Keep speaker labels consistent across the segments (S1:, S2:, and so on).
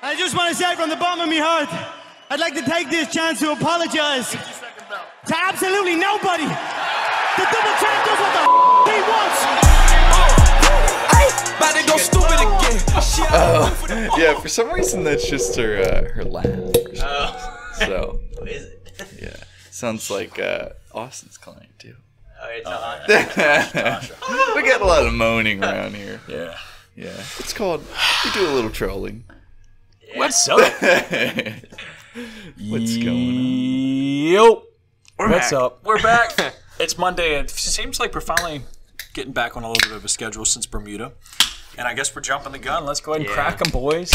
S1: I just want to say from the bottom of my heart, I'd like to take this chance to apologize to absolutely nobody. The double champ does what the he wants.
S2: About to go stupid again.
S3: Oh, yeah, for some reason that's just her laugh. So,
S4: What is it?
S3: yeah. Sounds like Austin's client, too.
S4: Oh, it's
S3: We got a lot of moaning around here.
S5: Yeah.
S3: Yeah. It's called, we do a little trolling.
S5: What's up?
S3: What's going on?
S5: Yo.
S4: What's
S5: up? We're back. It's Monday. It seems like we're finally getting back on a little bit of a schedule since Bermuda. And I guess we're jumping the gun. Let's go ahead and crack them, boys.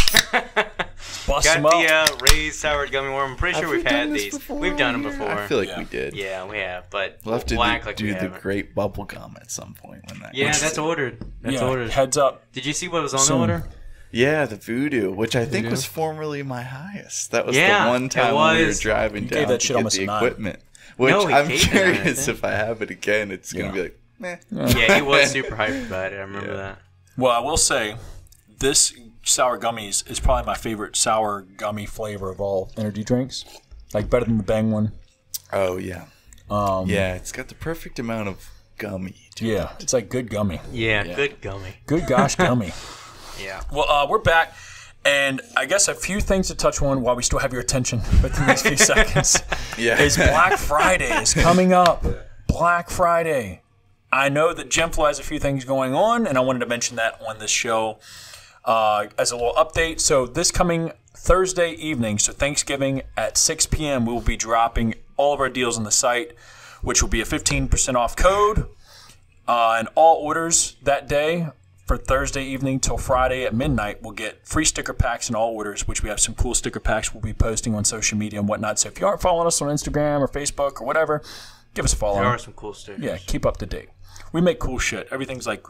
S5: Bust
S4: Got
S5: them up.
S4: the Ray's Sour Gummy Worm. I'm pretty sure we've had these. We've done them before.
S3: I feel like we did.
S4: Yeah, we have. But
S3: We'll have to
S4: like
S3: do
S4: we
S3: the
S4: haven't.
S3: great bubble gum at some point when that.
S4: Yeah, that's ordered. That's
S5: Yeah,
S4: ordered.
S5: heads up.
S4: Did you see what was on
S5: Soon.
S4: the order?
S3: Yeah, the voodoo, which I think
S5: Voodoo?
S3: was formerly my highest. That was
S4: Yeah,
S3: the one
S4: it
S3: time when we were
S4: was.
S3: driving
S5: You
S3: down
S5: gave that
S3: to
S5: shit
S3: get
S5: almost
S3: the
S5: a 9.
S3: equipment. Which
S4: No, he
S3: I'm
S4: gave it a 9, I
S3: curious
S4: think.
S3: if I have it again, it's going to be like, meh.
S4: Yeah, he was super hyped about it. I remember that.
S5: Well, I will say, this sour gummies is probably my favorite sour gummy flavor of all energy drinks. Like, better than the Bang one.
S3: Oh, yeah. Yeah, it's got the perfect amount of gummy.
S5: Yeah, it's like good gummy.
S4: Yeah,
S3: Yeah.
S4: good gummy.
S5: Good gosh gummy.
S4: Yeah.
S5: Well, we're back, and I guess a few things to touch on while we still have your attention within these few seconds.
S3: Yeah.
S5: Is Black Friday is coming up. Black Friday. I know that GYMFLO has a few things going on, and I wanted to mention that on this show as a little update. So this coming Thursday evening, so Thanksgiving at 6 p.m., we will be dropping all of our deals on the site, which will be a 15% off code. And all orders that day for Thursday evening till Friday at midnight will get free sticker packs in all orders, which we have some cool sticker packs we'll be posting on social media and whatnot. So if you aren't following us on Instagram or Facebook or whatever, give us a follow.
S4: There are some cool stickers.
S5: Yeah, keep up to date. We make cool shit. Everything's like,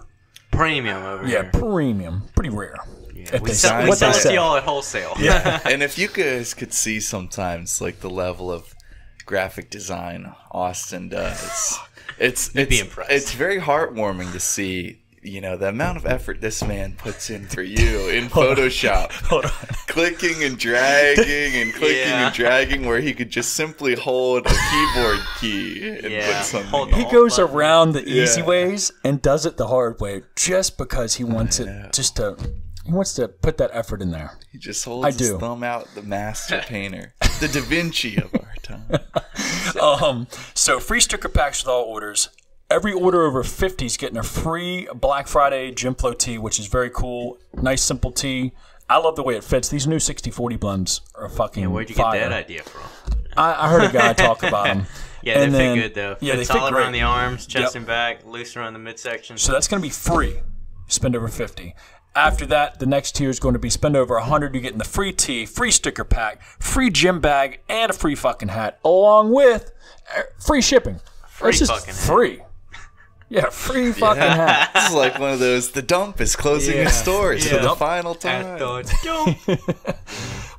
S4: Premium over here.
S5: premium. Pretty rare.
S4: Yeah.
S5: If
S4: We
S5: they
S4: sell,
S5: say-
S4: we
S5: what
S4: sell
S5: they
S4: it
S5: say.
S4: to y'all at wholesale.
S5: Yeah.
S3: And if you guys could see sometimes, like, the level of graphic design Austin does, it's
S4: be impressed.
S3: It's very heartwarming to see, you know, the amount of effort this man puts in for you in Photoshop.
S5: Hold on.
S3: Clicking and dragging and clicking
S4: Yeah.
S3: and dragging, where he could just simply hold a keyboard key and
S4: Yeah.
S3: put something.
S4: Hold the
S5: He
S4: alt
S5: goes
S4: button.
S5: around the easy
S3: Yeah.
S5: ways and does it the hard way just because he wants it he wants to put that effort in there.
S3: He just holds
S5: I
S3: his
S5: do.
S3: thumb out, the master painter, the Da Vinci of our time.
S5: So free sticker packs with all orders. Every order over 50 is getting a free Black Friday GYMFLO tee, which is very cool. Nice, simple tee. I love the way it fits. These new 60-40 blends are fucking
S4: Where'd you get
S5: fire.
S4: that idea from?
S5: I heard a guy talk about them.
S4: Yeah, they
S5: And
S4: fit
S5: then-
S4: good though.
S5: Yeah, they
S4: Fit
S5: fit
S4: solid
S5: great.
S4: around the arms, chest
S5: Yep.
S4: and back, loose around the midsection.
S5: So that's going to be free. Spend over 50. After that, the next tier is going to be spend over 100. You're getting the free tee, free sticker pack, free gym bag, and a free fucking hat, along with free shipping.
S4: Free
S5: It's just
S4: fucking hat.
S5: free. Yeah, free fucking hat.
S3: This is like one of those, the dump is closing its doors for
S4: Yeah.
S3: the final
S4: At
S3: time.
S4: the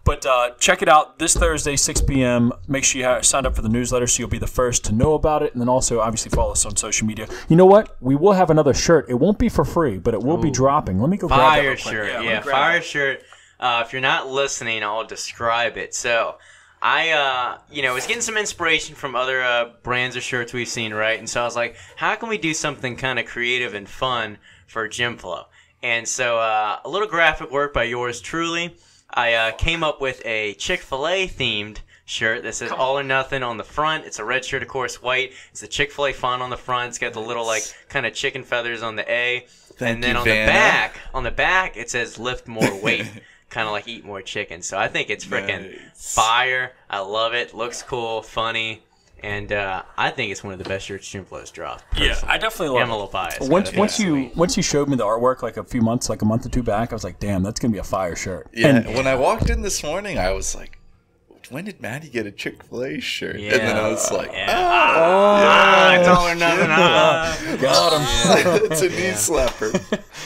S5: But check it out this Thursday, 6 p.m. Make sure you sign up for the newsletter so you'll be the first to know about it. And then also, obviously, follow us on social media. You know what? We will have another shirt. It won't be for free, but it will be dropping. Let me go grab that
S4: Fire
S5: real quick.
S4: shirt,
S5: let me
S4: yeah,
S5: grab
S4: fire
S5: that.
S4: shirt. If you're not listening, I'll describe it. So, I, was getting some inspiration from other brands of shirts we've seen, right? And so I was like, how can we do something kind of creative and fun for GYMFLO? And so a little graphic work by yours truly. I came up with a Chick-fil-A themed shirt that says all or nothing on the front. It's a red shirt, of course, white. It's the Chick-fil-A font on the front. It's got the little kind of chicken feathers on the A.
S3: Thank
S4: And then
S3: you,
S4: on
S3: Vanna.
S4: the back, it says lift more weight. Kind of like eat more chicken. So I think it's freaking fire. I love it. Looks cool, funny. And I think it's one of the best shirts GYMFLO's dropped.
S5: Yeah,
S4: personally.
S5: I definitely
S4: I'm a
S5: love
S4: little biased.
S5: it. Once
S4: Sweet.
S5: you showed me the artwork like a month or two back, I was like, damn, that's going to be a fire shirt.
S3: Yeah,
S5: And
S3: when I walked in this morning, I was like, when did Maddie get a Chick-fil-A shirt?
S4: Yeah.
S3: And then I was like,
S4: it's all or nothing.
S5: got him.
S3: it's a knee slapper.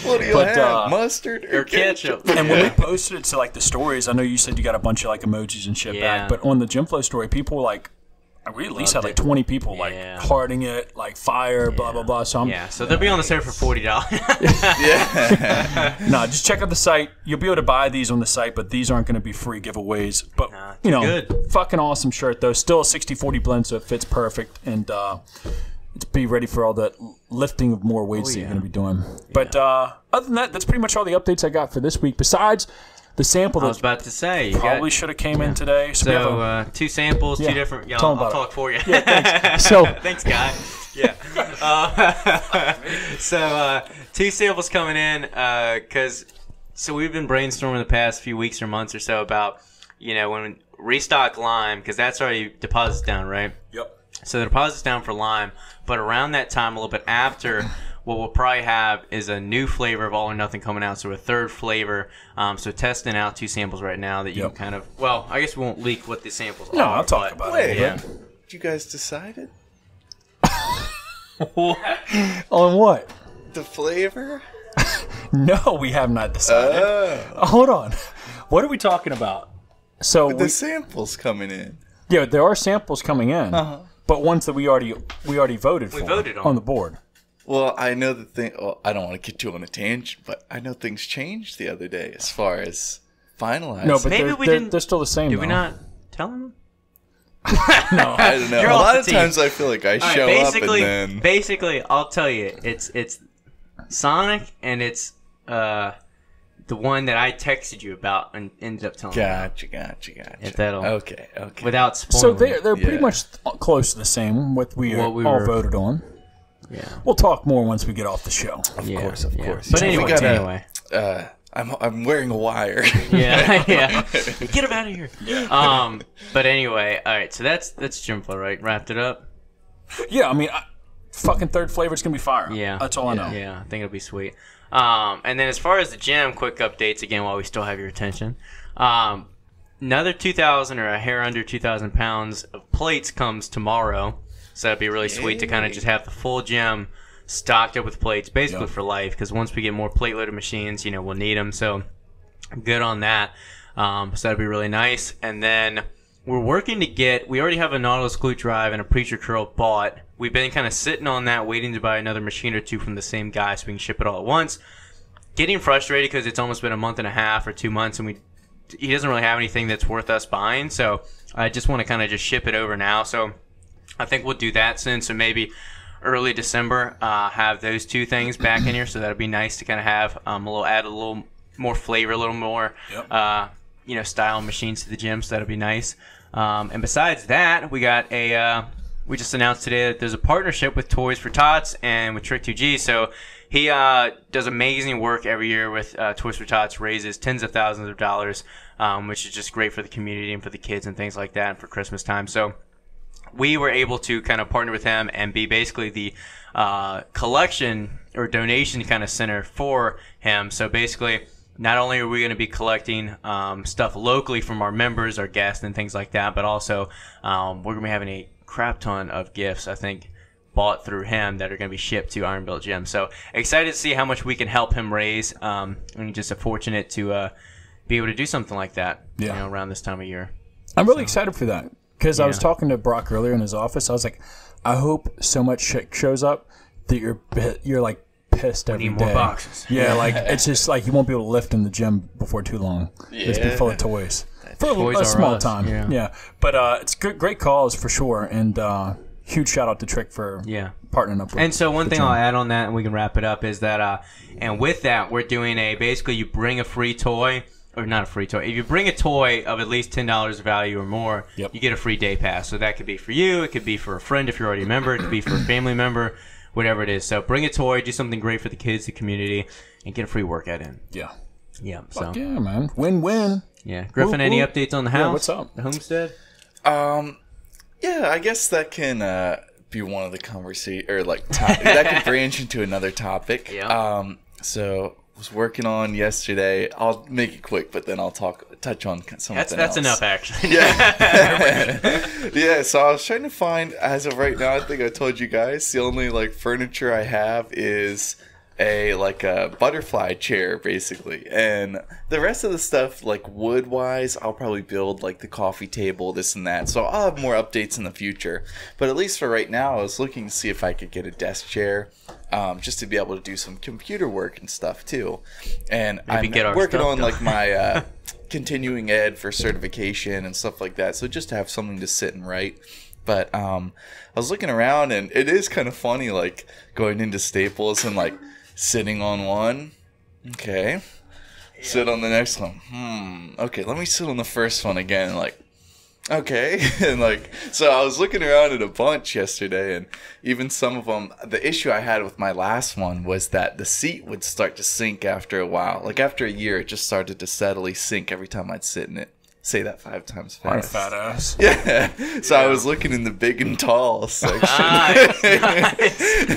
S3: What do you
S5: But,
S3: have? Mustard or
S4: Or ketchup.
S5: And when we posted it to like the stories, I know you said you got a bunch of like emojis and shit
S4: Yeah.
S5: back, but on the GYMFLO story, people were like, we at least had like 20 people like hearting it, like fire, blah blah blah. So
S4: so they'll be on the server for $40.
S5: No, just check out the site. You'll be able to buy these on the site, but these aren't going to be free giveaways. But you know,
S4: good.
S5: Fucking awesome shirt though. Still a 60-40 blend, so it fits perfect, and it's be ready for all that lifting of more weights that you're going to be doing. But other than that, that's pretty much all the updates I got for this week. Besides the sample that
S4: I was about to say,
S5: probably should have came in today. So, we have
S4: 2 samples, 2 different.
S5: Tell 'em
S4: I'll
S5: about
S4: talk for you.
S5: Yeah, thanks. So
S4: thanks, guy. Yeah. 2 samples coming in because we've been brainstorming the past few weeks or months or so about when restock lime because that's already deposits down, right?
S5: Yep.
S4: So the deposit's down for lime, but around that time, a little bit after, what we'll probably have is a new flavor of All or Nothing coming out, so a 3rd flavor. So testing out 2 samples right now that you can kind of, well, I guess we won't leak what the samples are.
S5: No, I'll talk about it.
S3: Yeah. You guys decided?
S5: On what?
S3: The flavor?
S5: No, we have not decided. Hold on. What are we talking about? So
S3: the samples coming in.
S5: Yeah, there are samples coming in, but ones that we already voted for.
S4: We voted
S5: on the board.
S3: Well, I know the thing. Well, I don't want to get too on a tangent, but I know things changed the other day as far as finalized.
S5: No, but
S4: Maybe
S5: they're still the same.
S4: Did we not tell them?
S5: No,
S3: I don't know.
S4: You're
S3: A
S4: off
S3: lot
S4: the
S3: of
S4: team.
S3: times I feel like I show up and then
S4: basically, I'll tell you, it's Sonic and it's the one that I texted you about and ended up telling you.
S3: Gotcha.
S4: If that'll
S3: Okay.
S4: without
S5: So
S4: spoiling.
S5: they're pretty much close to the same. What we all voted on.
S4: Yeah.
S5: We'll talk more once we get off the show.
S3: Of course.
S4: But
S3: Yeah,
S4: anyway,
S3: I'm wearing a wire.
S4: yeah. Get him out of here. But anyway, all right. So that's GYMFLO, right? Wrapped it up.
S5: Yeah, I mean, fucking 3rd flavor's gonna be fire.
S4: Yeah,
S5: that's all I know.
S4: Yeah, I think it'll be sweet. And then as far as the gym, quick updates again while we still have your attention. Another 2,000 or a hair under 2,000 pounds of plates comes tomorrow. So that'd be really sweet to kind of just have the full gym stocked up with plates, basically for life. Because once we get more plate-loaded machines, we'll need them. So good on that. So that'd be really nice. And then we're working to get. We already have a Nautilus glute drive and a preacher curl bought. We've been kind of sitting on that, waiting to buy another machine or 2 from the same guy so we can ship it all at once. Getting frustrated because it's almost been a month and a half or 2 months, and he doesn't really have anything that's worth us buying. So I just want to kind of just ship it over now. So I think we'll do that soon. So maybe early December, have those 2 things back in here. So that'd be nice to kind of have add a little more flavor, a little more style machines to the gym. So that'd be nice. And besides that, we got we just announced today that there's a partnership with Toys for Tots and with Trick2G. So he does amazing work every year with Toys for Tots, raises tens of thousands of dollars, which is just great for the community and for the kids and things like that, and for Christmas time. So we were able to kind of partner with him and be basically the collection or donation kind of center for him. So basically, not only are we going to be collecting stuff locally from our members, our guests, and things like that, but also we're going to be having a crap ton of gifts, I think, bought through him that are going to be shipped to Iron Built Gym. So excited to see how much we can help him raise. And just fortunate to be able to do something like that around this time of year.
S5: I'm really excited for that because I was talking to Brock earlier in his office. I was like, I hope so much shit shows up that you're like pissed every day.
S4: Need more boxes.
S5: Yeah, like it's just like you won't be able to lift in the gym before too long. Just be full of toys for a small time. Yeah. But it's great calls for sure, and huge shout out to Trick for partnering up with.
S4: And so one thing I'll add on that, and we can wrap it up, is that and with that we're doing basically you bring a free toy. Or not a free toy. If you bring a toy of at least $10 value or more, you get a free day pass. So that could be for you. It could be for a friend if you're already a member. It could be for a family member, whatever it is. So bring a toy, do something great for the kids, the community, and get a free workout in.
S5: Yeah.
S4: So
S5: yeah, man. Win-win.
S4: Yeah. Griffin, any updates on the house?
S5: Yeah, what's up?
S4: The homestead?
S3: Yeah, I guess that can be one of the conversation or like that could branch into another topic.
S4: Yeah.
S3: So was working on yesterday. I'll make it quick, but then I'll touch on something else.
S4: That's enough, actually.
S3: Yeah. So I was trying to find, as of right now, I think I told you guys, the only like furniture I have is like a butterfly chair basically, and the rest of the stuff like wood wise I'll probably build like the coffee table, this and that, so I'll have more updates in the future. But at least for right now I was looking to see if I could get a desk chair, just to be able to do some computer work and stuff too. And
S4: Maybe
S3: I'm working on like my continuing ed for certification and stuff like that, so just to have something to sit and write. But I was looking around, and it is kind of funny, like going into Staples and like sitting on one. Okay. Sit on the next one. Okay, let me sit on the first one again. Like, okay. And like, so I was looking around at a bunch yesterday, and even some of them, the issue I had with my last one was that the seat would start to sink after a while. Like after a year, it just started to steadily sink every time I'd sit in it. Say that 5 times fast.
S5: I'm a fat ass.
S3: Yeah. So I was looking in the big and tall section. Nice.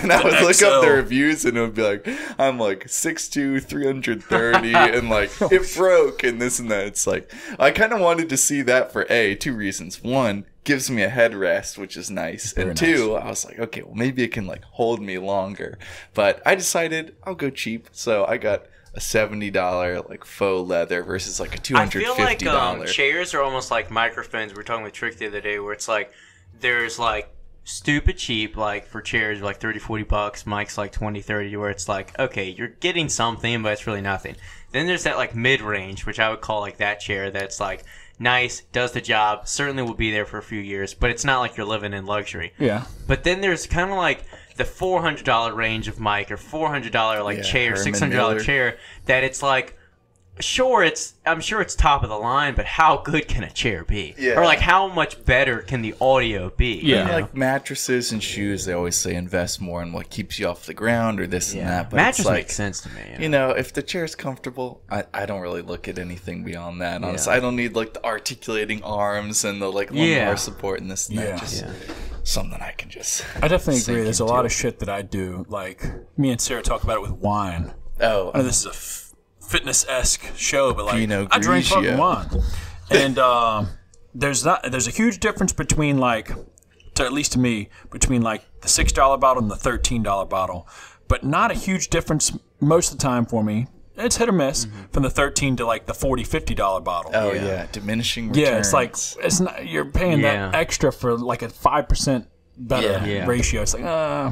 S3: And I would look up the reviews, and it would be like, I'm like 6'2", 330, and like it broke and this and that. It's like, I kind of wanted to see that for two reasons. One, gives me a headrest, which is nice.
S5: Very
S3: and two,
S5: nice.
S3: I was like, okay, well maybe it can like hold me longer. But I decided I'll go cheap. So I got a $70 like faux leather versus like a $250.
S4: I feel like chairs are almost like microphones. We were talking with Trick the other day, where it's like there's like stupid cheap, like for chairs like $30-40, mics like $20-30, where it's like, okay, you're getting something, but it's really nothing. Then there's that like mid-range, which I would call like that chair that's like nice, does the job, certainly will be there for a few years, but it's not like you're living in luxury.
S5: Yeah.
S4: But then there's kind of like the $400 range of mic, or $400 like chair, $600 chair, that it's like, sure, I'm sure it's top of the line, but how good can a chair be?
S3: Yeah.
S4: Or like how much better can the audio be?
S5: Yeah.
S3: And like mattresses and shoes, they always say invest more in what keeps you off the ground or this and that. But
S4: Mattress
S3: it's like,
S4: makes sense to me.
S3: You know, if the chair's comfortable, I don't really look at anything beyond that. Honestly, I don't need like the articulating arms and the like lumbar support and this and that. Just something I can just.
S5: I definitely agree. There's a lot of shit that I do. Like me and Sarah talk about it with wine.
S3: Oh,
S5: I know this is a fitness-esque show, but like
S3: Pinot
S5: I drink
S3: Grigio.
S5: fucking wine. And there's a huge difference between like, at least to me, between like the $6 bottle and the $13 bottle, but not a huge difference most of the time for me. It's hit or miss from the $13 to like the $40-50 bottle.
S3: Oh yeah, diminishing returns.
S5: Yeah, it's like it's not, you're paying that extra for like a 5% better ratio. It's like,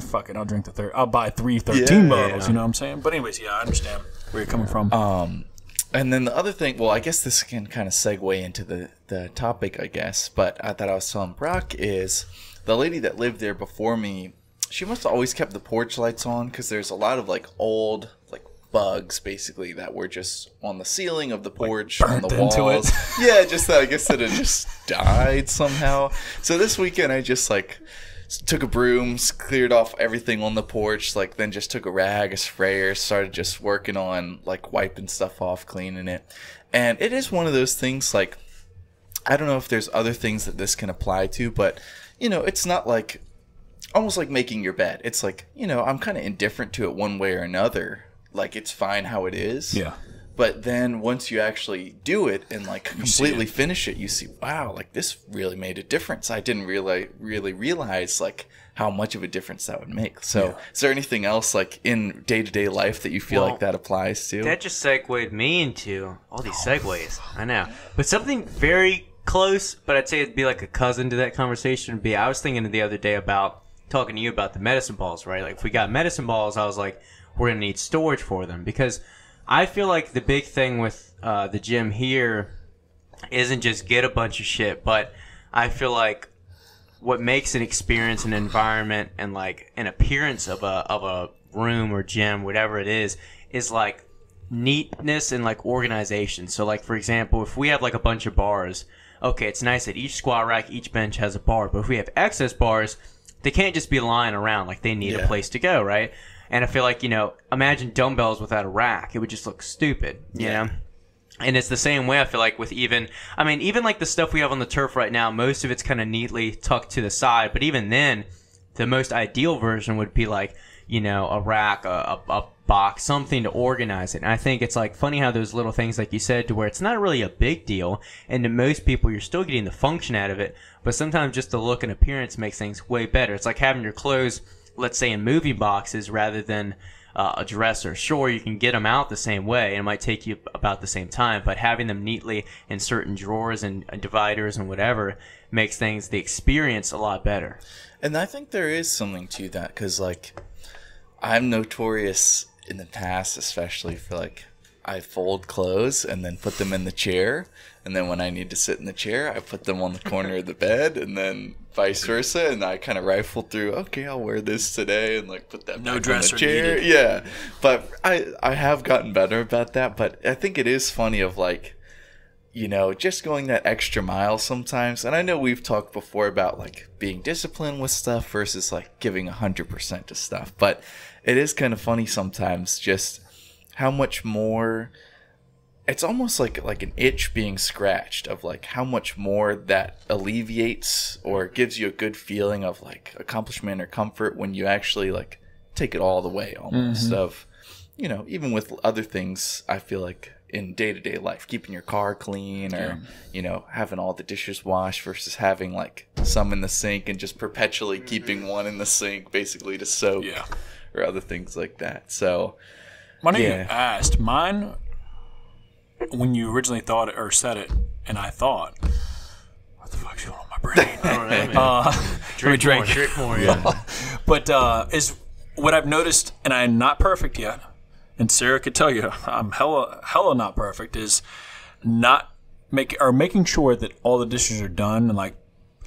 S5: fuck it, I'll drink I'll buy 3 13 bottles. You know what I'm saying? But anyways, I understand where you're coming from.
S3: And then the other thing, well, I guess this can kind of segue into the topic, I guess, but that I was telling Brock is the lady that lived there before me, she must have always kept the porch lights on, because there's a lot of like old like bugs basically that were just on the ceiling of the porch,
S5: like
S3: on the walls. Yeah, just that I guess that it just died somehow. So this weekend I just like took a broom, cleared off everything on the porch, like then just took a rag, a sprayer, started just working on like wiping stuff off, cleaning it. And it is one of those things, like I don't know if there's other things that this can apply to, but you know, it's not like almost like making your bed. It's like, you know, I'm kind of indifferent to it one way or another. Like it's fine how it is.
S5: Yeah.
S3: But then once you actually do it and like completely finish it, you see, wow, like this really made a difference. I didn't really realize like how much of a difference that would make. So is there anything else like in day-to-day life that you feel like that applies to?
S4: That just segued me into all these segues. I know. But something very close, but I'd say it'd be like a cousin to that conversation would be, I was thinking the other day about talking to you about the medicine balls, right? Like if we got medicine balls, I was like, we're going to need storage for them, because I feel like the big thing with the gym here isn't just get a bunch of shit, but I feel like what makes an experience, an environment, and like an appearance of a room or gym, whatever it is like neatness and like organization. So like, for example, if we have like a bunch of bars, okay, it's nice that each squat rack, each bench has a bar, but if we have excess bars, they can't just be lying around, like they need a place to go, right? And I feel like, you know, imagine dumbbells without a rack. It would just look stupid, you know? And it's the same way I feel like with even like the stuff we have on the turf right now, most of it's kind of neatly tucked to the side. But even then, the most ideal version would be like, you know, a rack, a box, something to organize it. And I think it's like funny how those little things, like you said, to where it's not really a big deal. And to most people, you're still getting the function out of it. But sometimes just the look and appearance makes things way better. It's like having your clothes, let's say, in movie boxes rather than a dresser. Sure, you can get them out the same way, and it might take you about the same time, but having them neatly in certain drawers and dividers and whatever makes the experience a lot better.
S3: And I think there is something to that, because, like, I'm notorious in the past, especially for, like, I fold clothes and then put them in the chair, and then when I need to sit in the chair, I put them on the corner of the bed, and then vice versa, and I kind of rifle through, okay, I'll wear this today, and, like, put that back on the chair.
S5: Needed.
S3: Yeah, but I have gotten better about that, but I think it is funny of, like, you know, just going that extra mile sometimes. And I know we've talked before about, like, being disciplined with stuff versus, like, giving 100% to stuff. But it is kind of funny sometimes just how much more... It's almost like an itch being scratched of, like, how much more that alleviates or gives you a good feeling of, like, accomplishment or comfort when you actually, like, take it all the way almost. Of, you know, even with other things, I feel like... in day-to-day life, keeping your car clean or, you know, having all the dishes washed versus having, like, some in the sink and just perpetually keeping one in the sink basically to soak or other things like that. So,
S5: Money you asked. Mine, when you originally thought it or said it, and I thought, what the fuck's going on in my brain?
S4: I don't know, man. Drink more, yeah.
S5: But is what I've noticed, and I'm not perfect yet, and Sarah could tell you I'm hella not perfect, is not making sure that all the dishes are done and, like,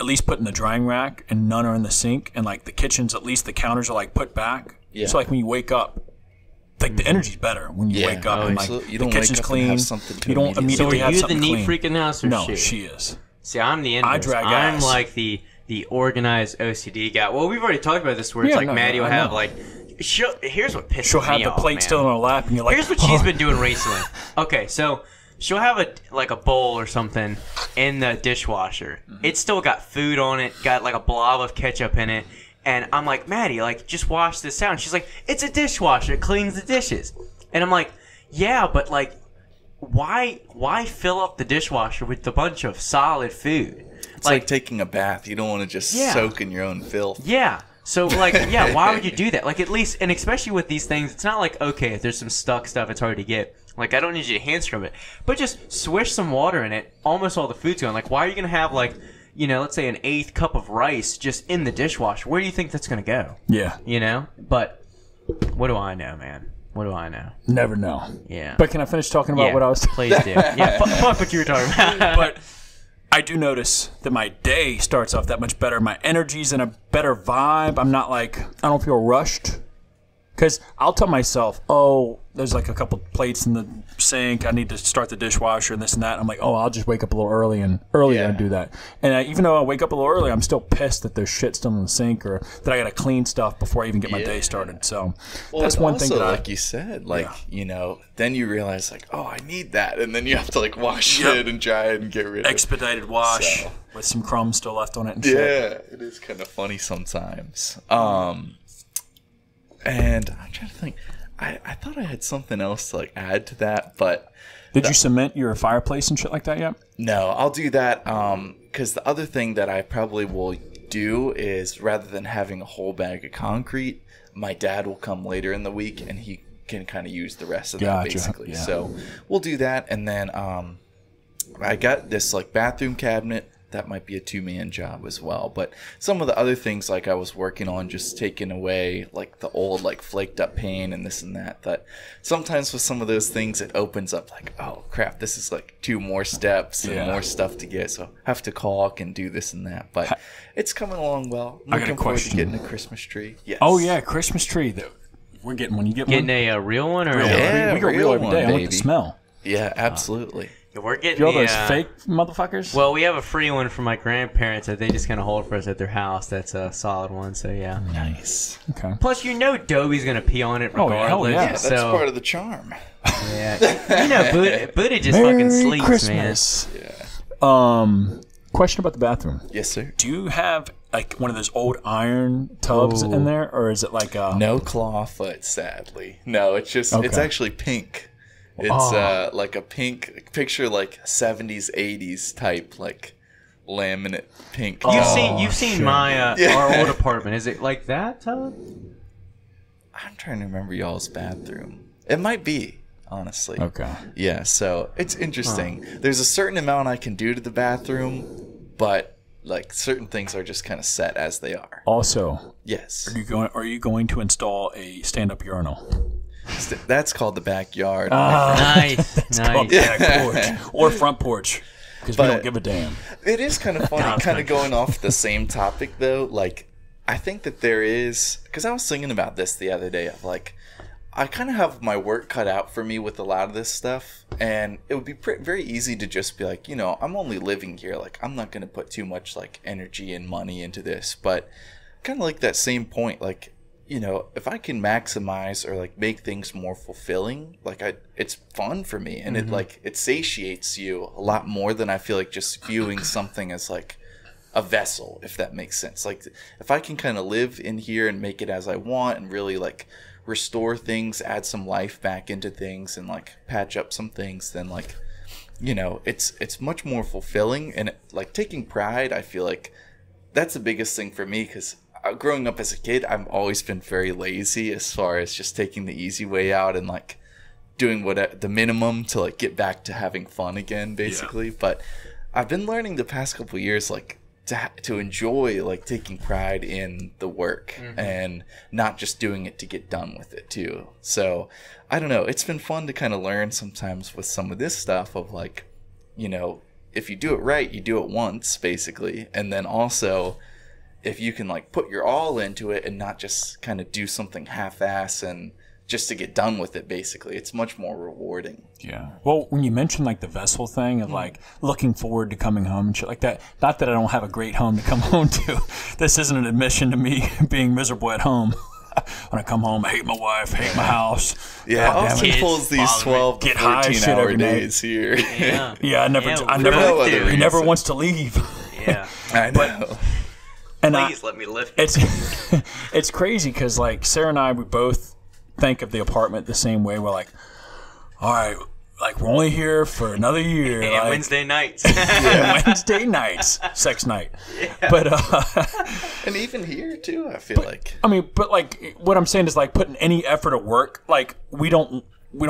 S5: at least put in the drying rack and none are in the sink, and, like, the kitchen's, at least the counters are, like, put back.
S3: Yeah.
S5: So, like, when you wake up, like, the energy's better when you wake up and, like,
S3: you
S5: the
S3: don't
S5: kitchen's
S3: wake up
S5: clean.
S3: And have something to
S5: you don't immediately
S4: So are
S5: have
S4: you
S5: something
S4: the neat
S5: clean.
S4: freak in the house or
S5: No,
S4: she?
S5: she is.
S4: See, I'm the inverse.
S5: I drag
S4: I'm
S5: ass.
S4: like the organized OCD guy. Well, we've already talked about this where it's like Maddie will have, like, here's what pisses
S5: She'll have
S4: me
S5: the
S4: off,
S5: plate
S4: man.
S5: still in her lap, and you're like,
S4: Here's what she's been doing recently. Okay, so she'll have a bowl or something in the dishwasher. It's still got food on it, got like a blob of ketchup in it, and I'm like, Maddie, like, just wash this out. And she's like, it's a dishwasher, it cleans the dishes. And I'm like, yeah, but, like, why fill up the dishwasher with a bunch of solid food?
S3: It's like taking a bath. You don't want to just soak in your own filth.
S4: Yeah. So, like, yeah, why would you do that? Like, at least, and especially with these things, it's not like, okay, if there's some stuck stuff, it's hard to get. Like, I don't need you to hand scrub it. But just swish some water in it, almost all the food's gone. Like, why are you going to have, like, you know, let's say an 1/8 cup of rice just in the dishwasher? Where do you think that's going to go?
S5: yeah,
S4: You know? But what do I know, man? What do I know?
S5: never know.
S4: Yeah.
S5: But can I finish talking about what I was
S4: Please do. Yeah, fuck what you were talking about.
S5: But I do notice that my day starts off that much better. My energy's in a better vibe. I'm not like, I don't feel rushed. Because I'll tell myself, oh, there's like a couple plates in the sink. I need to start the dishwasher and this and that. I'm like, oh, I'll just wake up a little earlier and do that. And even though I wake up a little early, I'm still pissed that there's shit still in the sink or that I got to clean stuff before I even get my day started. So that's one thing that
S3: like you said, like, you know, then you realize, like, oh, I need that. And then you have to, like, wash it and dry it and get rid of it.
S5: Expedited wash with some crumbs still left on it and shit.
S3: Yeah, it is kind of funny sometimes. And I'm trying to think. I thought I had something else to, like, add to that, but
S5: Did you cement your fireplace and shit like that yet?
S3: no, I'll do that. Because the other thing that I probably will do is, rather than having a whole bag of concrete, my dad will come later in the week and he can kind of use the rest of that basically.
S5: Yeah.
S3: So we'll do that, and then I got this, like, bathroom cabinet. That might be a 2-man job as well. But some of the other things, like, I was working on, just taking away, like, the old, like, flaked up paint and this and that. That sometimes with some of those things, it opens up, like, oh crap, this is like 2 more steps and more stuff to get. So I have to caulk and do this and that. But it's coming along well. I'm
S5: I got a
S3: looking forward to
S5: question.
S3: getting a Christmas tree. Yes.
S5: Oh yeah, Christmas tree. We're getting one. You get
S4: Getting
S5: one.
S4: a real one or
S3: Yeah,
S5: we go real
S3: real
S5: every
S3: one,
S5: day. I want
S3: baby.
S5: the smell.
S3: Yeah, absolutely.
S4: we're getting
S5: You all
S4: the,
S5: those fake motherfuckers?
S4: Well, we have a free one from my grandparents that they just kind of hold for us at their house. That's a solid one, so yeah.
S3: Nice.
S5: Okay.
S4: Plus, you know Dobie's going to pee on it
S5: Oh,
S4: regardless.
S5: hell yeah.
S3: Yeah, that's
S4: so,
S3: part of the charm.
S4: yeah. You know, Buddha just fucking sleeps,
S5: Christmas.
S3: Yeah.
S5: Question about the bathroom.
S3: Yes, sir.
S5: Do you have like one of those old iron tubs in there, or is it like a
S3: No clawfoot, sadly. No, it's just it's
S5: Okay.
S3: actually pink. It's like a pink picture, like 70s, 80s type, like laminate pink.
S4: You've seen my our old apartment. Is it like that, Todd?
S3: I'm trying to remember y'all's bathroom. It might be, honestly.
S5: Okay.
S3: Yeah, so it's interesting. There's a certain amount I can do to the bathroom, but like certain things are just kind of set as they are.
S5: Also,
S3: Yes.
S5: are you going to install a stand-up urinal?
S3: That's called the backyard.
S4: Nice.
S5: Called
S4: Nice.
S5: back porch or front porch, because we
S3: But-
S5: don't give a damn.
S3: It is kind of funny, kind of going off the same topic though. Like, I think that there is, because I was thinking about this the other day. Of like, I kind of have my work cut out for me with a lot of this stuff, and it would be very easy to just be like, I'm only living here. Like, I'm not going to put too much like energy and money into this. But kind of like that same point, like, if I can maximize or like make things more fulfilling, like it's fun for me, and it satiates you a lot more than I feel like just viewing something as like a vessel, if that makes sense. Like, if I can kind of live in here and make it as I want and really like restore things, add some life back into things, and like patch up some things, then like, it's much more fulfilling. And like taking pride, I feel like that's the biggest thing for me, because growing up as a kid, I've always been very lazy as far as just taking the easy way out and like doing the minimum to like get back to having fun again, basically. Yeah. But I've been learning the past couple of years like to enjoy like taking pride in the work and not just doing it to get done with it too. So I don't know, it's been fun to kind of learn sometimes with some of this stuff of like, if you do it right, you do it once basically, and then also if you can like put your all into it and not just kind of do something half-ass and just to get done with it, basically, it's much more rewarding.
S5: Yeah. Well, when you mentioned like the vessel thing of like looking forward to coming home and shit like that, not that I don't have a great home to come home to. This isn't an admission to me being miserable at home. When I come home, I hate my wife, hate my house.
S3: Yeah, Austin
S4: Kids
S3: pulls these
S4: follow
S3: 12 to
S5: Get high
S3: 14
S5: shit
S3: hour
S5: every night.
S3: days here.
S4: Yeah.
S5: Yeah,
S4: we both do.
S5: he never wants to leave.
S4: Yeah.
S3: I know.
S5: And
S4: Please let me live.
S5: it's crazy because like Sarah and I, we both think of the apartment the same way. We're like, all right, like we're only here for another year.
S4: And
S5: like,
S4: Wednesday nights.
S5: Wednesday nights, sex night. Yeah. But
S3: And even here too, I feel like.
S5: I mean, but like what I'm saying is like putting any effort at work. Like we don't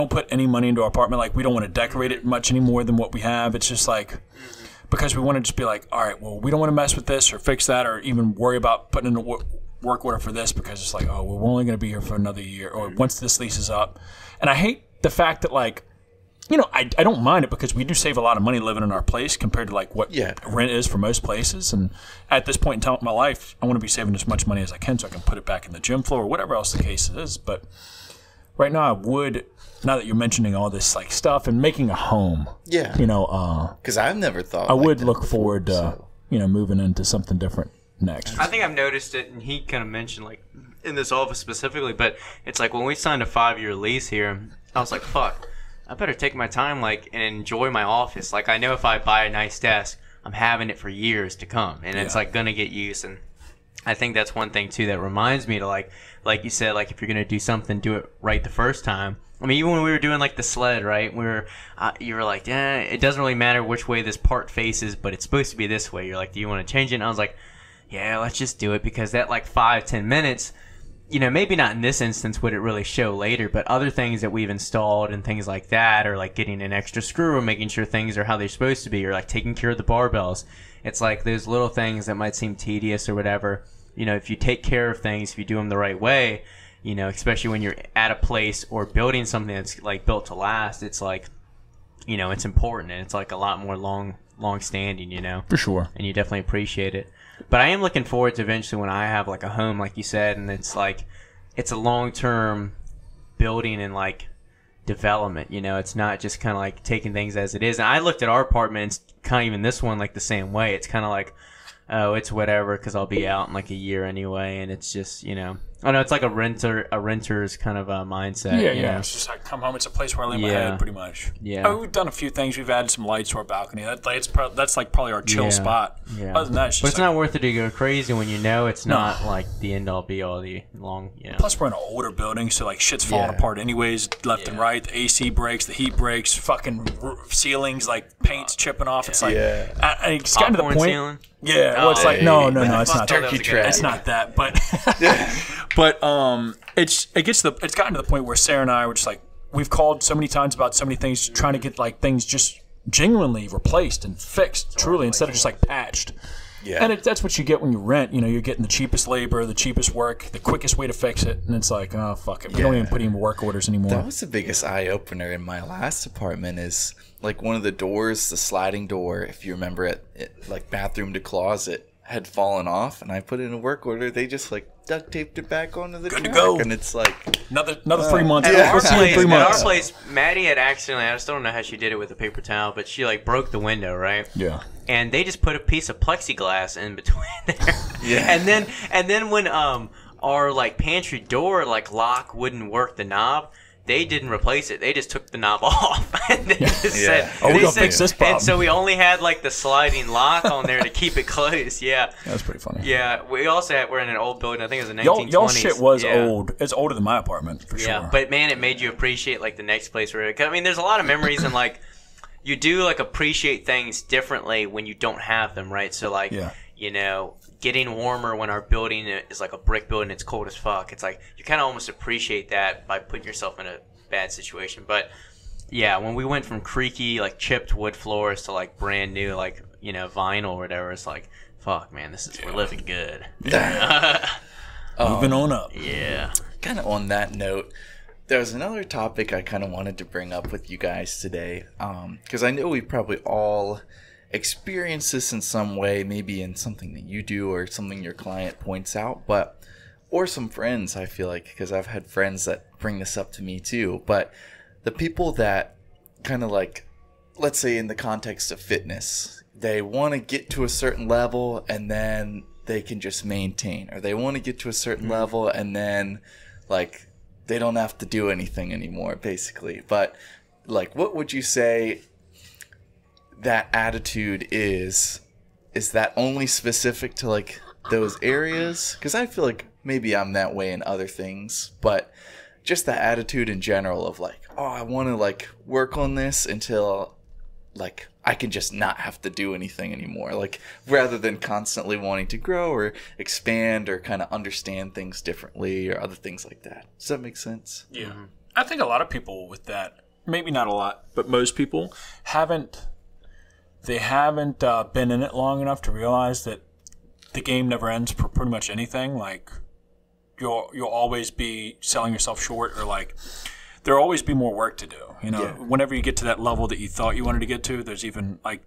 S5: put any money into our apartment. Like we don't want to decorate it much any more than what we have. It's just like. Because we want to just be like, all right, well, we don't want to mess with this or fix that or even worry about putting in a work order for this, because it's like, oh, well, we're only going to be here for another year or once this lease is up. And I hate the fact that, like, I don't mind it because we do save a lot of money living in our place compared to, like, what rent is for most places. And at this point in time in my life, I want to be saving as much money as I can so I can put it back in the GYMFLO or whatever else the case is. But right now I would... Now that you're mentioning all this like stuff and making a home,
S3: because I've never thought.
S5: I would look forward to moving into something different next.
S4: I think I've noticed it, and he kind of mentioned like in this office specifically, but it's like when we signed a 5-year lease here, I was like, fuck, I better take my time like and enjoy my office. Like I know if I buy a nice desk, I'm having it for years to come, and it's like gonna get used. And I think that's one thing too that reminds me to like you said, like if you're gonna do something, do it right the first time. I mean, even when we were doing like the sled, right? You were like, it doesn't really matter which way this part faces, but it's supposed to be this way. You're like, do you want to change it? And I was like, yeah, let's just do it, because that like 5-10 minutes, maybe not in this instance would it really show later, but other things that we've installed and things like that, or like getting an extra screw or making sure things are how they're supposed to be, or like taking care of the barbells. It's like those little things that might seem tedious or whatever. If you take care of things, if you do them the right way, especially when you're at a place or building something that's like built to last, it's like, it's important, and it's like a lot more long standing,
S5: For sure.
S4: And you definitely appreciate it. But I am looking forward to eventually when I have like a home, like you said, and it's like, it's a long-term building and like development, it's not just kind of like taking things as it is. And I looked at our apartment, kind of even this one, like the same way. It's kind of like, oh, it's whatever, because I'll be out in like a year anyway, and it's just, I know it's like a renter's kind of a mindset.
S5: Yeah. It's just like come home. It's a place where I lay my head, pretty much.
S4: Yeah.
S5: I mean, we've done a few things. We've added some lights to our balcony. That's like probably our chill spot.
S4: Yeah.
S5: Other than that, it's just
S4: but it's not worth it to go crazy when it's not like the end all be all the long.
S5: Plus, we're in an older building, so like shit's falling apart anyways, left and right. The AC breaks, the heat breaks, fucking ceilings, like paint's chipping off. It's like it's kind of the point.
S4: Ceiling.
S5: Yeah, well, it's like no, it's not
S3: turkey trap.
S5: It's not that, but it's gotten to the point where Sarah and I were just like, we've called so many times about so many things, trying to get like things just genuinely replaced and fixed, truly, instead of just like patched.
S3: Yeah.
S5: And that's what you get when you rent. You know, you're getting the cheapest labor, the cheapest work, the quickest way to fix it, and it's like, oh fuck it, we don't even put in work orders anymore.
S3: That was the biggest eye opener in my last apartment. Is like one of the doors, the sliding door, if you remember it, like bathroom to closet, had fallen off, and I put in a work order. They just like duct taped it back onto the
S5: Good to
S3: truck,
S5: go.
S3: and it's like
S5: Another 3 months.
S4: At our
S5: We'll see you in
S4: place,
S5: 3
S4: at our
S5: months.
S4: place, Maddie had accidentally, I still don't know how she did it with a paper towel, but she like broke the window, right?
S5: Yeah.
S4: And they just put a piece of plexiglass in between there.
S3: Yeah.
S4: And then when our like pantry door like lock wouldn't work, the knob, they didn't replace it. They just took the knob off. And they just said,
S5: we're
S4: they
S5: gonna
S4: said-
S5: fix this problem.
S4: And so we only had like the sliding lock on there to keep it closed. Yeah.
S5: That's pretty funny.
S4: Yeah. We also we're in an old building. I think it was the 1920s.
S5: Y'all shit was
S4: Yeah.
S5: old. It's older than my apartment for
S4: Yeah,
S5: sure.
S4: but man, it made you appreciate like the next place where. I mean, there's a lot of memories and like you do like appreciate things differently when you don't have them, right? So like, you know, getting warmer when our building is like a brick building, it's cold as fuck. It's like you kind of almost appreciate that by putting yourself in a bad situation. But yeah, when we went from creaky like chipped wood floors to like brand new like you know vinyl or whatever, it's like fuck, man, we're living good.
S5: Moving on up.
S4: Yeah.
S3: kind of on that note. There's another topic I kind of wanted to bring up with you guys today, because I know we probably all experience this in some way, maybe in something that you do or something your client points out, or some friends, I feel like, because I've had friends that bring this up to me too. But the people that kind of like, let's say in the context of fitness, they want to get to a certain level and then they can just maintain, or they want to get to a certain level and then like they don't have to do anything anymore, basically. But like, what would you say that attitude is? Is that only specific to like those areas? Because I feel like maybe I'm that way in other things, but just the attitude in general of like, oh, I want to like work on this until like I can just not have to do anything anymore, like rather than constantly wanting to grow or expand or kind of understand things differently or other things like that. Does that make sense?
S5: Yeah. I think a lot of people with that, maybe not a lot, but most people haven't been in it long enough to realize that the game never ends for pretty much anything. Like you'll always be selling yourself short, or like there'll always be more work to do. You know, whenever you get to that level that you thought you wanted to get to, there's even like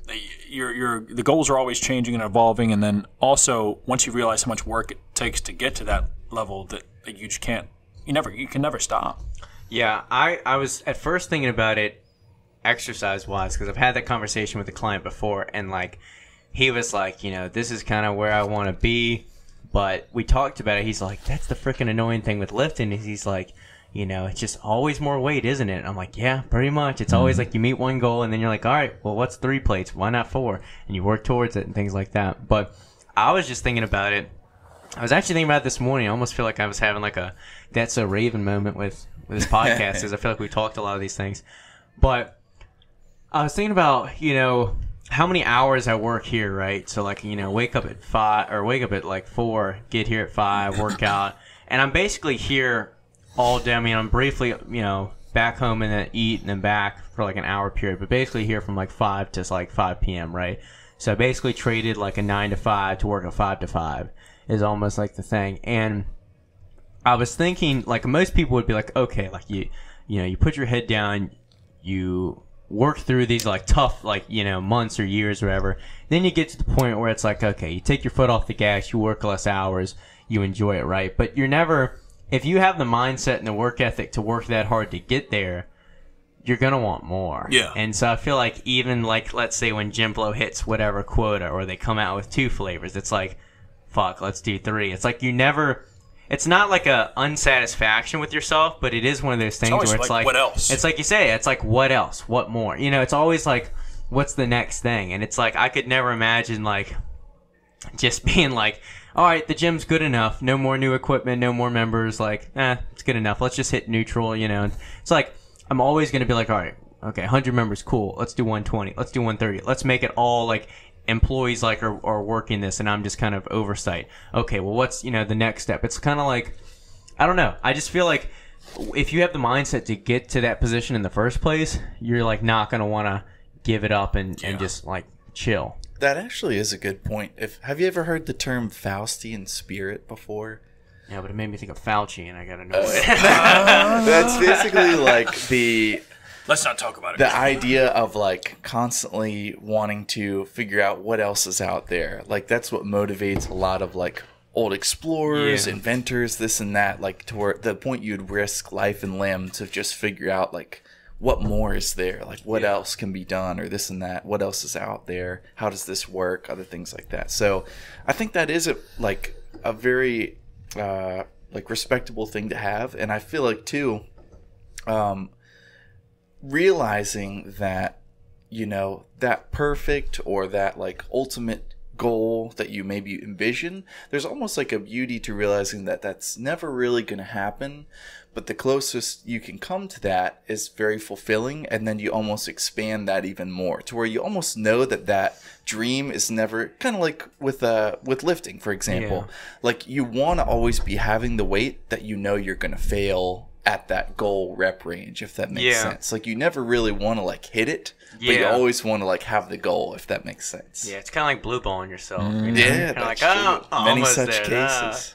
S5: the goals are always changing and evolving. And then also once you realize how much work it takes to get to that level, that you just you can never stop.
S4: Yeah, I was at first thinking about it exercise-wise, because I've had that conversation with a client before, and like he was like, you know, this is kind of where I want to be, but we talked about it. He's like, that's the freaking annoying thing with lifting, is he's like, you know, it's just always more weight, isn't it? I'm like, yeah, pretty much. It's always like you meet one goal and then you're like, all right, well, what's 3 plates? Why not 4? And you work towards it and things like that. But I was just thinking about it. I was actually thinking about it this morning. I almost feel like I was having like a That's So Raven moment with this podcast, because I feel like we talked a lot of these things. But I was thinking about, you know, how many hours I work here, right? So like, you know, wake up at 5 or wake up at like 4, get here at 5, work out. And I'm basically here all day. I mean, I'm briefly, you know, back home and then eat and then back for like an hour period, but basically here from like 5 to like 5 p.m., right? So I basically traded like a 9 to 5 to work a 5 to 5 is almost like the thing. And I was thinking, like, most people would be like, okay, like you know, you put your head down, you work through these like tough, like, you know, months or years or whatever. Then you get to the point where it's like, okay, you take your foot off the gas, you work less hours, you enjoy it, right? But you're never, if you have the mindset and the work ethic to work that hard to get there, you're going to want more.
S5: Yeah.
S4: And so I feel like even like, let's say when GYMFLO hits whatever quota, or they come out with 2 flavors, it's like, fuck, let's do 3. It's like you never, it's not like a unsatisfaction with yourself, but it is one of those things where it's like,
S5: what else?
S4: It's like you say, it's like, what else? What more? You know, it's always like, what's the next thing? And it's like, I could never imagine like just being like, all right, the gym's good enough. No more new equipment, no more members. Like, it's good enough. Let's just hit neutral, you know. And it's like, I'm always going to be like, all right, okay, 100 members, cool. Let's do 120. Let's do 130. Let's make it all like employees like are working this, and I'm just kind of oversight. Okay, well, what's the next step? It's kind of like, I don't know. I just feel like if you have the mindset to get to that position in the first place, you're like not gonna want to give it up and just like chill.
S3: That actually is a good point. Have you ever heard the term Faustian spirit before?
S4: Yeah, but it made me think of Fauci, and I gotta know it.
S3: That's basically like the
S5: Let's not talk about it.
S3: the idea of like constantly wanting to figure out what else is out there. Like that's what motivates a lot of like old explorers, inventors, this and that. Like to where the point you'd risk life and limb to just figure out like what more is there, like what else can be done, or this and that. What else is out there? How does this work? Other things like that. So I think that is a very like respectable thing to have, and I feel like too. Realizing that, that perfect or that like ultimate goal that you maybe envision, there's almost like a beauty to realizing that that's never really going to happen, but the closest you can come to that is very fulfilling, and then you almost expand that even more to where you almost know that that dream is never, kind of like with lifting, for example. Like you want to always be having the weight that you're going to fail at that goal rep range, if that makes sense. Like you never really want to like hit it, but you always want to like have the goal, if that makes sense.
S4: Yeah, it's kind of like blue balling yourself.
S3: Yeah,
S4: that's
S3: like
S4: true.
S3: Many such cases.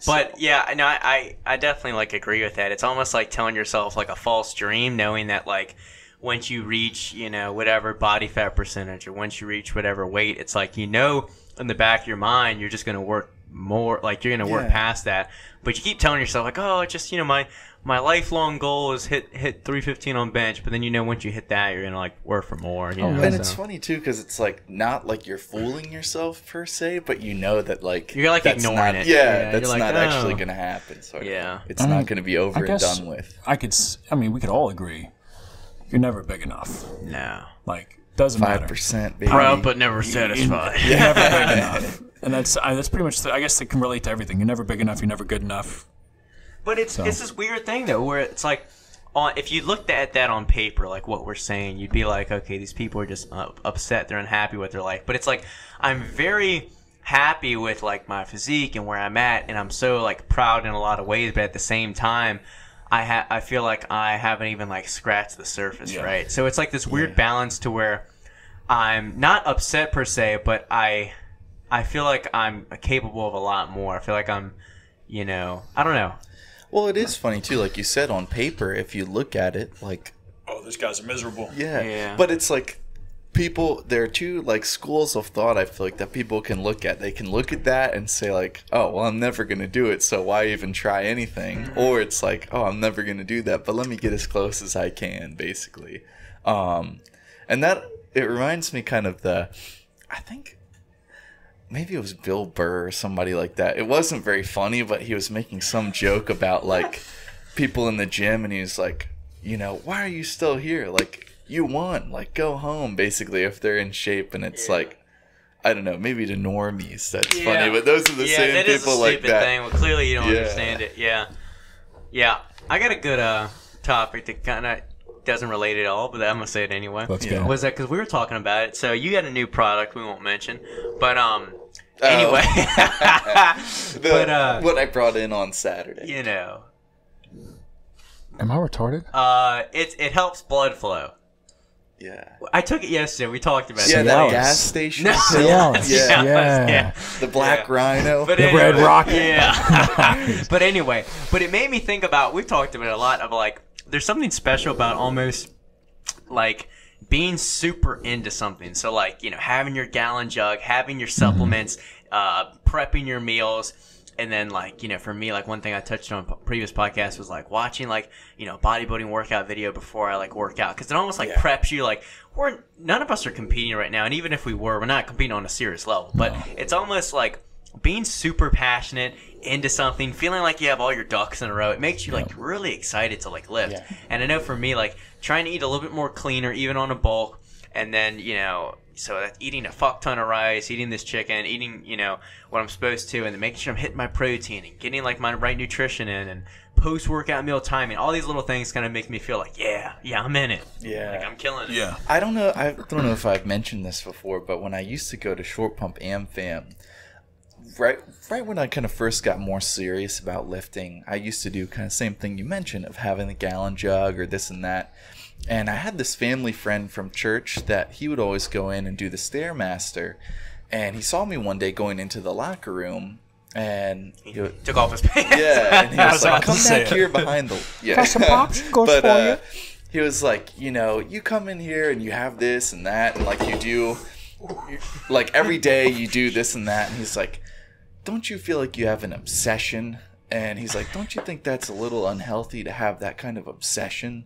S4: But I definitely like agree with that. It's almost like telling yourself like a false dream, knowing that like once you reach whatever body fat percentage, or once you reach whatever weight, it's like in the back of your mind you're just gonna work more, like you're gonna work past that, but you keep telling yourself like, oh, just my lifelong goal is hit 315 on bench, but then once you hit that, you're gonna like work for more.
S3: And it's funny too, because it's like not like you're fooling yourself per se, but that like
S4: you're like ignoring it.
S3: That's like, not actually gonna happen. So it's not gonna be over and done with.
S5: We could all agree, you're never big enough.
S4: No,
S5: like doesn't matter.
S3: 5%, baby.
S4: Proud but never satisfied.
S5: You're never big enough. And that's pretty much, I guess it can relate to everything. You're never big enough, you're never good enough.
S4: But it's this weird thing, though, where it's like, if you looked at that on paper, like what we're saying, you'd be like, okay, these people are just upset, they're unhappy with their life. But it's like, I'm very happy with like my physique and where I'm at, and I'm so like proud in a lot of ways, but at the same time, I feel like I haven't even like scratched the surface, right? So it's like this weird balance to where I'm not upset per se, but I feel like I'm capable of a lot more. I feel like I'm, I don't know.
S3: Well, it is funny too, like you said, on paper, if you look at it, like,
S5: oh, these guys are miserable.
S3: Yeah. But it's like there are two like schools of thought, I feel like, that people can look at. They can look at that and say like, oh, well, I'm never going to do it, so why even try anything? Or it's like, oh, I'm never going to do that, but let me get as close as I can, basically. And that, it reminds me kind of I think maybe it was Bill Burr or somebody like that. It wasn't very funny, but he was making some joke about like people in the gym, and he was like, why are you still here? Like, you won. Like, go home, basically, if they're in shape. And it's like, I don't know, maybe to normies that's funny, but those are the same people like that.
S4: Thing. Well, clearly you don't understand it. Yeah. I got a good topic that kind of doesn't relate at all, but I'm gonna say it anyway.
S5: Let's go.
S4: Was that because we were talking about it? So you got a new product we won't mention, but anyway.
S3: What I brought in on Saturday.
S5: Am I retarded?
S4: It helps blood flow.
S3: Yeah.
S4: I took it yesterday. We talked about it.
S3: Yeah, that gas station.
S5: Yeah.
S3: The black rhino.
S5: The red rocket.
S4: Yeah. But anyway, it made me think about, we've talked about it a lot, of like, there's something special about almost like being super into something. So like, having your gallon jug, having your supplements, prepping your meals. And then, like, for me, like, one thing I touched on previous podcast was, like, watching, like, bodybuilding workout video before I, like, work out. Because it almost, like, preps you, like, none of us are competing right now. And even if we were, we're not competing on a serious level. But it's almost, like, being super passionate into something, feeling like you have all your ducks in a row. It makes you, like, really excited to, like, lift. Yeah. And I know for me, like, trying to eat a little bit more cleaner, even on a bulk. And then, so that's eating a fuck ton of rice, eating this chicken, eating, you know, what I'm supposed to, and then making sure I'm hitting my protein and getting like my right nutrition in, and post-workout meal timing. All these little things kind of make me feel like, yeah, I'm in it.
S3: Yeah.
S4: Like I'm killing it.
S5: Yeah.
S3: I don't know if I've mentioned this before, but when I used to go to Short Pump AmFam, right when I kind of first got more serious about lifting, I used to do kind of same thing you mentioned of having the gallon jug or this and that. And I had this family friend from church that he would always go in and do the Stairmaster. And he saw me one day going into the locker room, and
S4: He took off his pants.
S3: yeah, and he was like,
S5: about
S3: "Come
S5: to
S3: back
S5: say
S3: here behind the yeah."
S5: Got some pops? Goes
S3: But
S5: for you.
S3: he was like, you know, you come in here and you have this and that, and like you do, like every day you do this and that. And he's like, "Don't you feel like you have an obsession?" And he's like, "Don't you think that's a little unhealthy to have that kind of obsession?"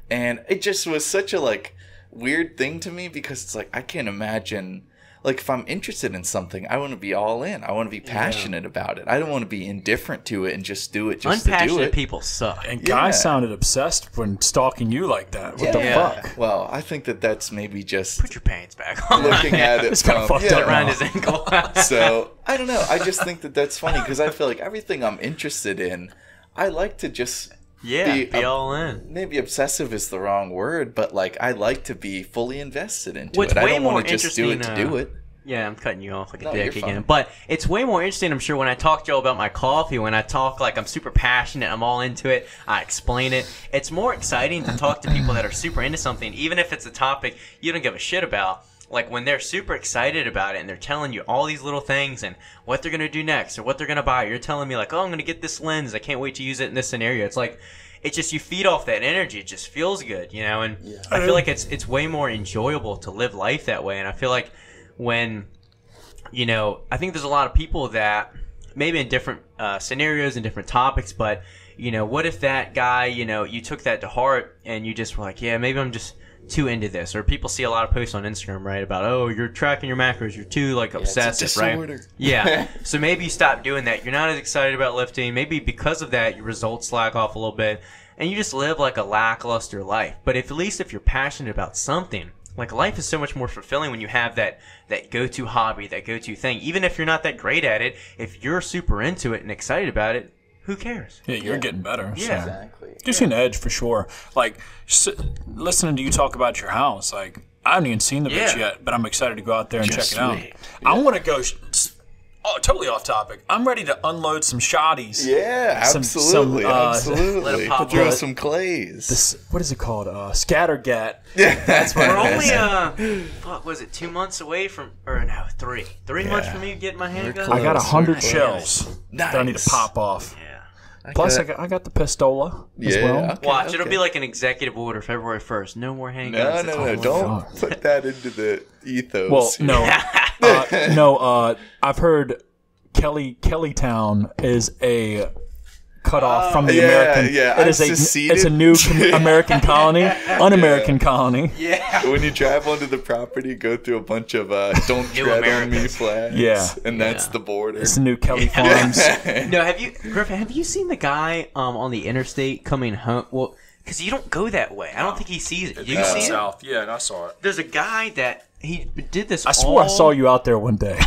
S3: And it just was such a like weird thing to me, because it's like I can't imagine, like, if I'm interested in something, I want to be all in. I want to be passionate about it. I don't want to be indifferent to it and just do it just to do
S4: Unpassionate
S3: it.
S4: people suck.
S5: And guys
S3: Yeah.
S5: sounded obsessed when stalking you like that. What the
S4: Yeah.
S5: fuck?
S3: Well, I think that that's maybe just
S4: Put your pants back on.
S3: looking at it
S5: It's kinda
S3: from,
S5: fucked up
S4: around
S5: now.
S4: his ankle.
S3: So I don't know. I just think that that's funny, because I feel like everything I'm interested in, I like to just
S4: Yeah, be all in.
S3: maybe obsessive is the wrong word, but like I like to be fully invested into
S4: What's
S3: it. I
S4: way
S3: don't
S4: more
S3: want to just do it to
S4: interesting,
S3: do it.
S4: Yeah, I'm cutting you off like a
S3: No,
S4: dick
S3: you're
S4: again.
S3: fine.
S4: But it's way more interesting, I'm sure, when I talk to y'all about my coffee, when I talk like I'm super passionate, I'm all into it, I explain it. It's more exciting to talk to people that are super into something, even if it's a topic you don't give a shit about. Like when they're super excited about it and they're telling you all these little things and what they're going to do next or what they're going to buy. You're telling me like, oh, I'm going to get this lens. I can't wait to use it in this scenario. It's like, it's just, you feed off that energy. It just feels good, you know? And I feel like it's way more enjoyable to live life that way. And I feel like when, you know, I think there's a lot of people that maybe in different scenarios and different topics, but, you know, what if that guy, you know, you took that to heart and you just were like, yeah, maybe I'm just too into this. Or people see a lot of posts on Instagram, right, about, oh, you're tracking your macros, you're too like obsessive,
S3: it's a
S4: right?
S3: disorder.
S4: Yeah. So maybe you stop doing that. You're not as excited about lifting. Maybe because of that, your results slack off a little bit, and you just live like a lackluster life. But at least if you're passionate about something, like life is so much more fulfilling when you have that go-to hobby, that go-to thing. Even if you're not that great at it, if you're super into it and excited about it, who cares?
S5: Yeah, you're getting better.
S4: Yeah.
S5: So.
S3: Exactly.
S5: Gives you an edge for sure. Like, listening to you talk about your house, like, I haven't even seen the bitch
S4: Yeah.
S5: yet, but I'm excited to go out there and
S3: Just
S5: check it out.
S3: wait.
S5: I want to go. Totally off topic. I'm ready to unload some shotties.
S3: Yeah,
S5: Some-
S3: absolutely,
S5: some,
S4: Let
S3: absolutely.
S4: it pop
S3: Throw
S4: up.
S3: some clays.
S5: What is it called? Scattergat.
S3: That's what
S4: We're
S3: it is.
S4: only, fuck, was it 2 months away from, or no, 3 months from me getting my handgun?
S5: I got
S3: Close.
S5: 100 shells that I need
S3: Nice.
S5: to pop off.
S4: Yeah.
S5: Plus, I got the pistola as
S3: Yeah,
S5: well.
S3: okay,
S4: Watch, it'll
S3: okay.
S4: be like an executive order February 1st. No more handguns.
S3: No,
S4: It's
S3: don't
S5: fuck.
S3: put that into the ethos.
S5: Well, no. I've heard Kellytown is a cutoff from the
S3: yeah,
S5: American.
S3: yeah,
S5: It is
S3: seceded.
S5: it's a new American colony, un-American colony.
S4: Yeah.
S3: When you drive onto the property, go through a bunch of "Don't
S4: New
S3: tread on me"
S4: Americans.
S3: flags.
S5: Yeah.
S3: and that's
S4: Yeah.
S3: the border.
S5: It's the new Kelly Farms.
S4: No, Griffin, have you seen the guy on the interstate coming home? Well, because you don't go that way. I don't think he sees it. Did you see it?
S5: South. Yeah, I saw it.
S4: There's a guy that he did this
S5: I swore I
S4: all-
S5: saw you out there one day.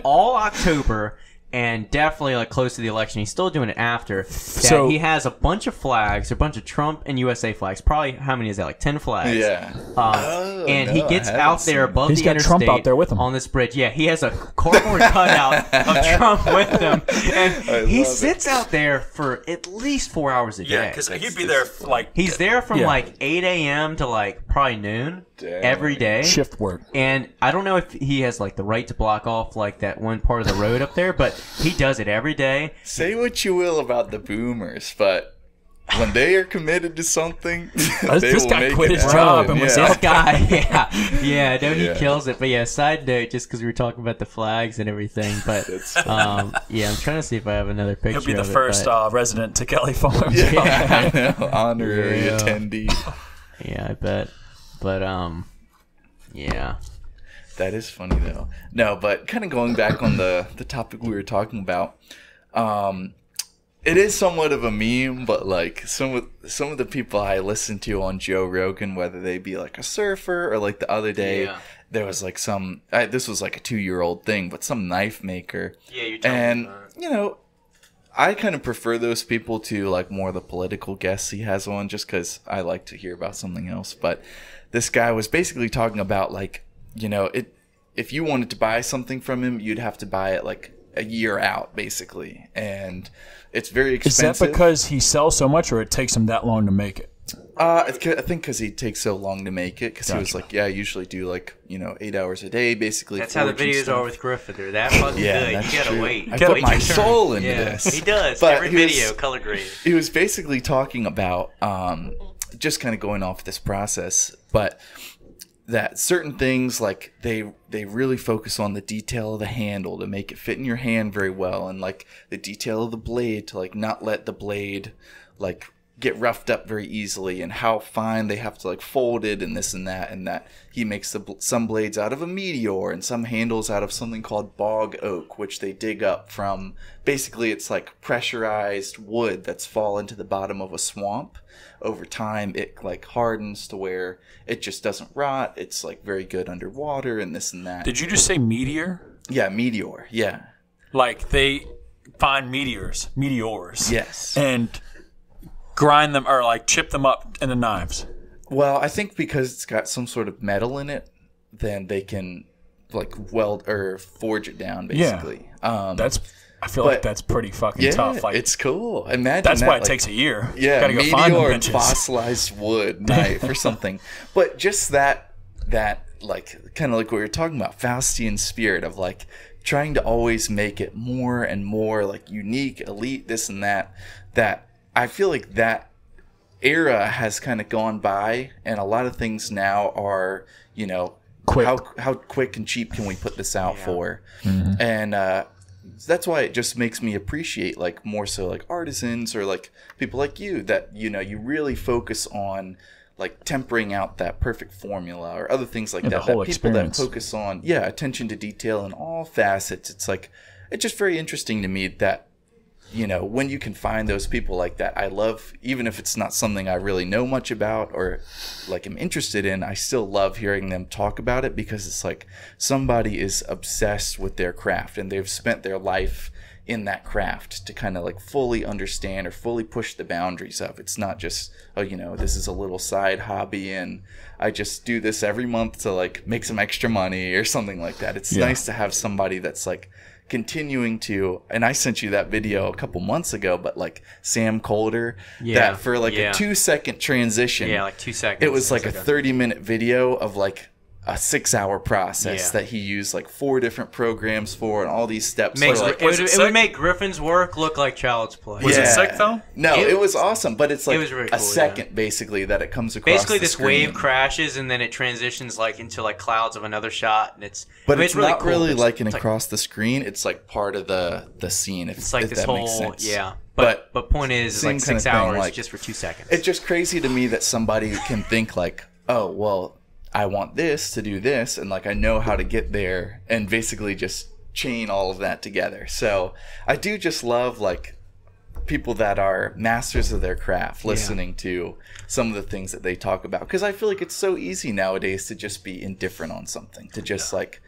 S4: all October and definitely like close to the election. He's still doing it after.
S5: So-
S4: he has a bunch of flags, a bunch of Trump and USA flags. Probably how many is that? Like 10 flags.
S3: Yeah.
S4: And
S3: no,
S4: he
S3: I
S4: gets
S3: haven't
S4: out there
S3: seen
S4: above
S5: He's
S4: the
S5: got
S4: interstate
S5: Trump out there with him.
S4: on this bridge. Yeah, he has a cardboard cutout of Trump with him, and he
S3: love it.
S4: sits out there for at least 4 hours a day.
S5: Yeah, because he'd be there like
S4: He's there from
S5: Yeah.
S4: like 8 a.m. to like probably noon
S3: Damn.
S4: every day.
S5: shift work.
S4: And I don't know if he has like the right to block off like that one part of the road up there, but he does it every day.
S3: Say what you will about the boomers, but when they are committed to something, they
S5: this
S3: will
S5: guy
S3: make
S5: quit
S3: it
S5: his job
S3: happen.
S5: and was
S3: yeah.
S4: This guy, yeah, no, he
S3: Yeah.
S4: kills it. But yeah, side note, just because we were talking about the flags and everything, but yeah, I'm trying to see if I have another picture.
S5: He'll be the
S4: of it,
S5: first
S4: but-
S5: resident to Kelly Farms.
S3: Yeah, I know. Honorary
S4: Yeah.
S3: attendee.
S4: yeah, I bet. But yeah,
S3: That is funny though. No, but kind of going back on the topic we were talking about, it is somewhat of a meme, but like some of the people I listen to on Joe Rogan, whether they be like a surfer or like the other day,
S4: Yeah.
S3: there was like some, this was like a 2-year-old thing, but some knife maker.
S4: Yeah, you're telling me about it.
S3: You know, I kind of prefer those people to like more of the political guests he has on, just because I like to hear about something else. But this guy was basically talking about like, you know, if you wanted to buy something from him, you'd have to buy it like a year out, basically, and it's very expensive.
S5: Is that because he sells so much, or it takes him that long to make it?
S3: I think because he takes so long to make it, because he was like, yeah, I usually do like, you know, 8 hours a day, basically.
S4: That's how the videos are with Griffin. They're that fucking good.
S3: That's
S4: You gotta
S3: true.
S4: wait.
S3: I put my
S4: your turn.
S3: soul into this.
S4: He does.
S3: But
S4: Every video, color graded.
S3: He was basically talking about just kind of going off this process, but that certain things, like they really focus on the detail of the handle to make it fit in your hand very well, and like the detail of the blade to like not let the blade like get roughed up very easily, and how fine they have to like fold it, and this and that. And that he makes some blades out of a meteor and some handles out of something called bog oak, which they dig up from, basically it's like pressurized wood that's fallen to the bottom of a swamp. Over time it like hardens to where it just doesn't rot. It's like very good underwater and this and that.
S5: Did you just say meteor?
S3: Yeah, meteor. Yeah.
S5: Like they find meteors.
S3: Yes.
S5: And grind them, or like chip them up into knives.
S3: Well, I think because it's got some sort of metal in it, then they can like weld or forge it down, basically. Yeah.
S5: I feel like that's pretty fucking tough. Like,
S3: it's cool. Imagine
S5: that's
S3: that,
S5: why it
S3: like,
S5: takes a year.
S3: Yeah,
S5: gotta go
S3: meteor
S5: find them
S3: and
S5: bitches.
S3: fossilized wood knife or something. But just that like kind of like what you're talking about, Faustian spirit of like trying to always make it more and more like unique, elite, this and that. That I feel like that era has kind of gone by, and a lot of things now are, you know,
S5: quick.
S3: How quick and cheap can we put this out for? Mm-hmm. And that's why it just makes me appreciate like more so like artisans or like people like you, that, you know, you really focus on like tempering out that perfect formula or other things like that.
S5: The whole
S3: that people
S5: experience.
S3: that focus on attention to detail in all facets. It's like, it's just very interesting to me that, you know, when you can find those people like that. I love, even if it's not something I really know much about or like am interested in, I still love hearing them talk about it, because it's like somebody is obsessed with their craft and they've spent their life in that craft to kind of like fully understand or fully push the boundaries of. It's not just, oh, you know, this is a little side hobby and I just do this every month to like make some extra money or something like that. It's nice to have somebody that's like continuing to, and I sent you that video a couple months ago, but like Sam Colder, that for like a 2-second transition,
S4: like 2 seconds,
S3: it was like a 30-minute video of like a 6-hour process that he used like 4 different programs for, and all these steps.
S4: It would make Griffin's work look like child's play.
S5: Was it sick though?
S3: No, it was awesome, but it's like
S4: was really
S3: a
S4: cool,
S3: second basically that it comes across.
S4: Basically,
S3: the
S4: this
S3: screen.
S4: wave crashes and then it transitions like into like clouds of another shot, and it's
S3: it's
S4: really
S3: not
S4: cool.
S3: really like
S4: it's
S3: across the screen. It's like part of the scene.
S4: It's like
S3: if
S4: this
S3: that
S4: whole
S3: makes sense.
S4: But point is like 6 hours
S3: like,
S4: just for 2 seconds.
S3: It's just crazy to me that somebody can think like, oh well, I want this to do this, and like I know how to get there, and basically just chain all of that together. So I do just love like people that are masters of their craft listening to some of the things that they talk about, because I feel like it's so easy nowadays to just be indifferent on something, to just like,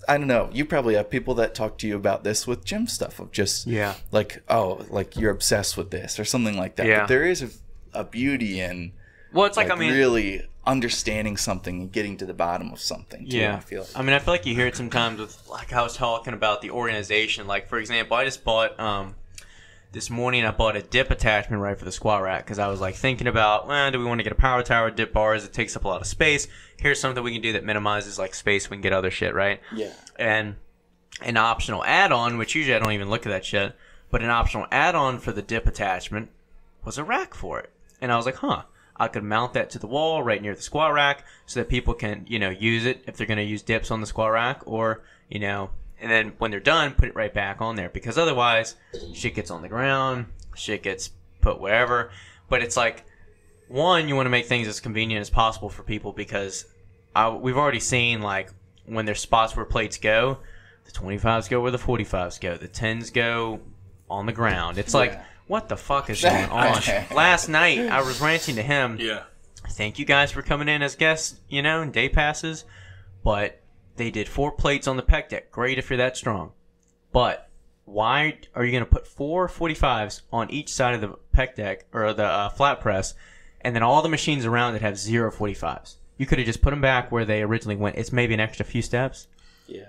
S3: I don't know, you probably have people that talk to you about this with gym stuff of just like, oh, like you're obsessed with this or something like that. But there is a beauty in
S4: it's like I mean,
S3: really understanding something and getting to the bottom of something too, I feel.
S4: I mean, I feel like you hear it sometimes with, like I was talking about the organization. Like, for example, I just bought, this morning I bought a dip attachment right for the squat rack, because I was like thinking about, do we want to get a power tower, dip bars? It takes up a lot of space. Here's something we can do that minimizes like space. We can get other shit, right? Yeah. And an optional add-on, which usually I don't even look at that shit, but an optional add-on for the dip attachment was a rack for it. And I was like, I could mount that to the wall right near the squat rack so that people can, you know, use it if they're going to use dips on the squat rack, or, you know, and then when they're done, put it right back on there, because otherwise shit gets on the ground, shit gets put wherever. But it's like, one, you want to make things as convenient as possible for people, because we've already seen like when there's spots where plates go, the 25s go where the 45s go, the 10s go on the ground. It's like, what the fuck is going on? Last night, I was ranting to him. Yeah. Thank you guys for coming in as guests, you know, and day passes. but they did 4 plates on the pec deck. Great if you're that strong. But why are you going to put 4 45s on each side of the pec deck or the flat press, and then all the machines around it have 0 45s? You could have just put them back where they originally went. It's maybe an extra few steps.
S3: Yeah.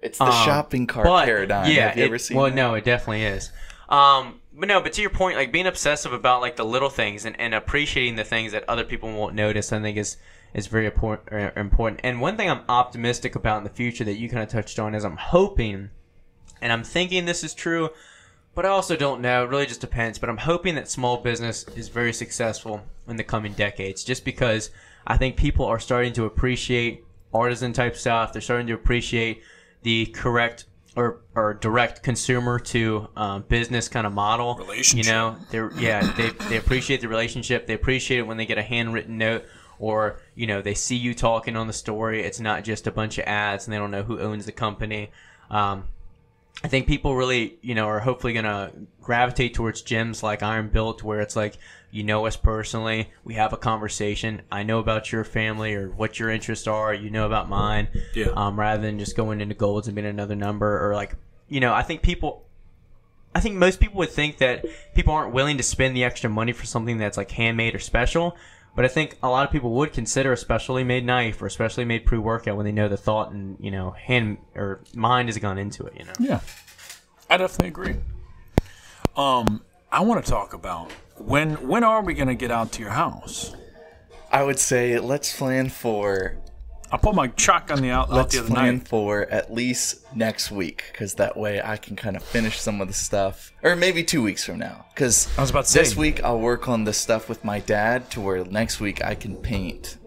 S3: It's the shopping cart paradigm.
S4: Yeah,
S3: have you ever seen that?
S4: No, it definitely is. But to your point, like being obsessive about like the little things and appreciating the things that other people won't notice, I think is very important. And one thing I'm optimistic about in the future that you kind of touched on is I'm hoping, and I'm thinking this is true, but I also don't know. It really just depends. But I'm hoping that small business is very successful in the coming decades, just because I think people are starting to appreciate artisan type stuff. They're starting to appreciate the correct or direct consumer to business kind of model.
S5: Relationship.
S4: You know, they appreciate the relationship. They appreciate it when they get a handwritten note, or you know, they see you talking on the story. It's not just a bunch of ads and they don't know who owns the company. I think people really, you know, are hopefully going to gravitate towards gyms like Iron Built, where it's like, you know us personally, we have a conversation, I know about your family or what your interests are, you know about mine, rather than just going into golds and being another number. Or like, you know, I think most people would think that people aren't willing to spend the extra money for something that's like handmade or special. But I think a lot of people would consider a specially made knife or a specially made pre-workout when they know the thought and, you know, hand or mind has gone into it, you know?
S5: Yeah, I definitely agree. I want to talk about when are we going to get out to your house?
S3: I would say let's plan for...
S5: I put my shotgun out the other
S3: plan
S5: night.
S3: for at least next week, because that way I can kind of finish some of the stuff, or maybe 2 weeks from now. Because
S5: I was about to say,
S3: this week I'll work on the stuff with my dad, to where next week I can paint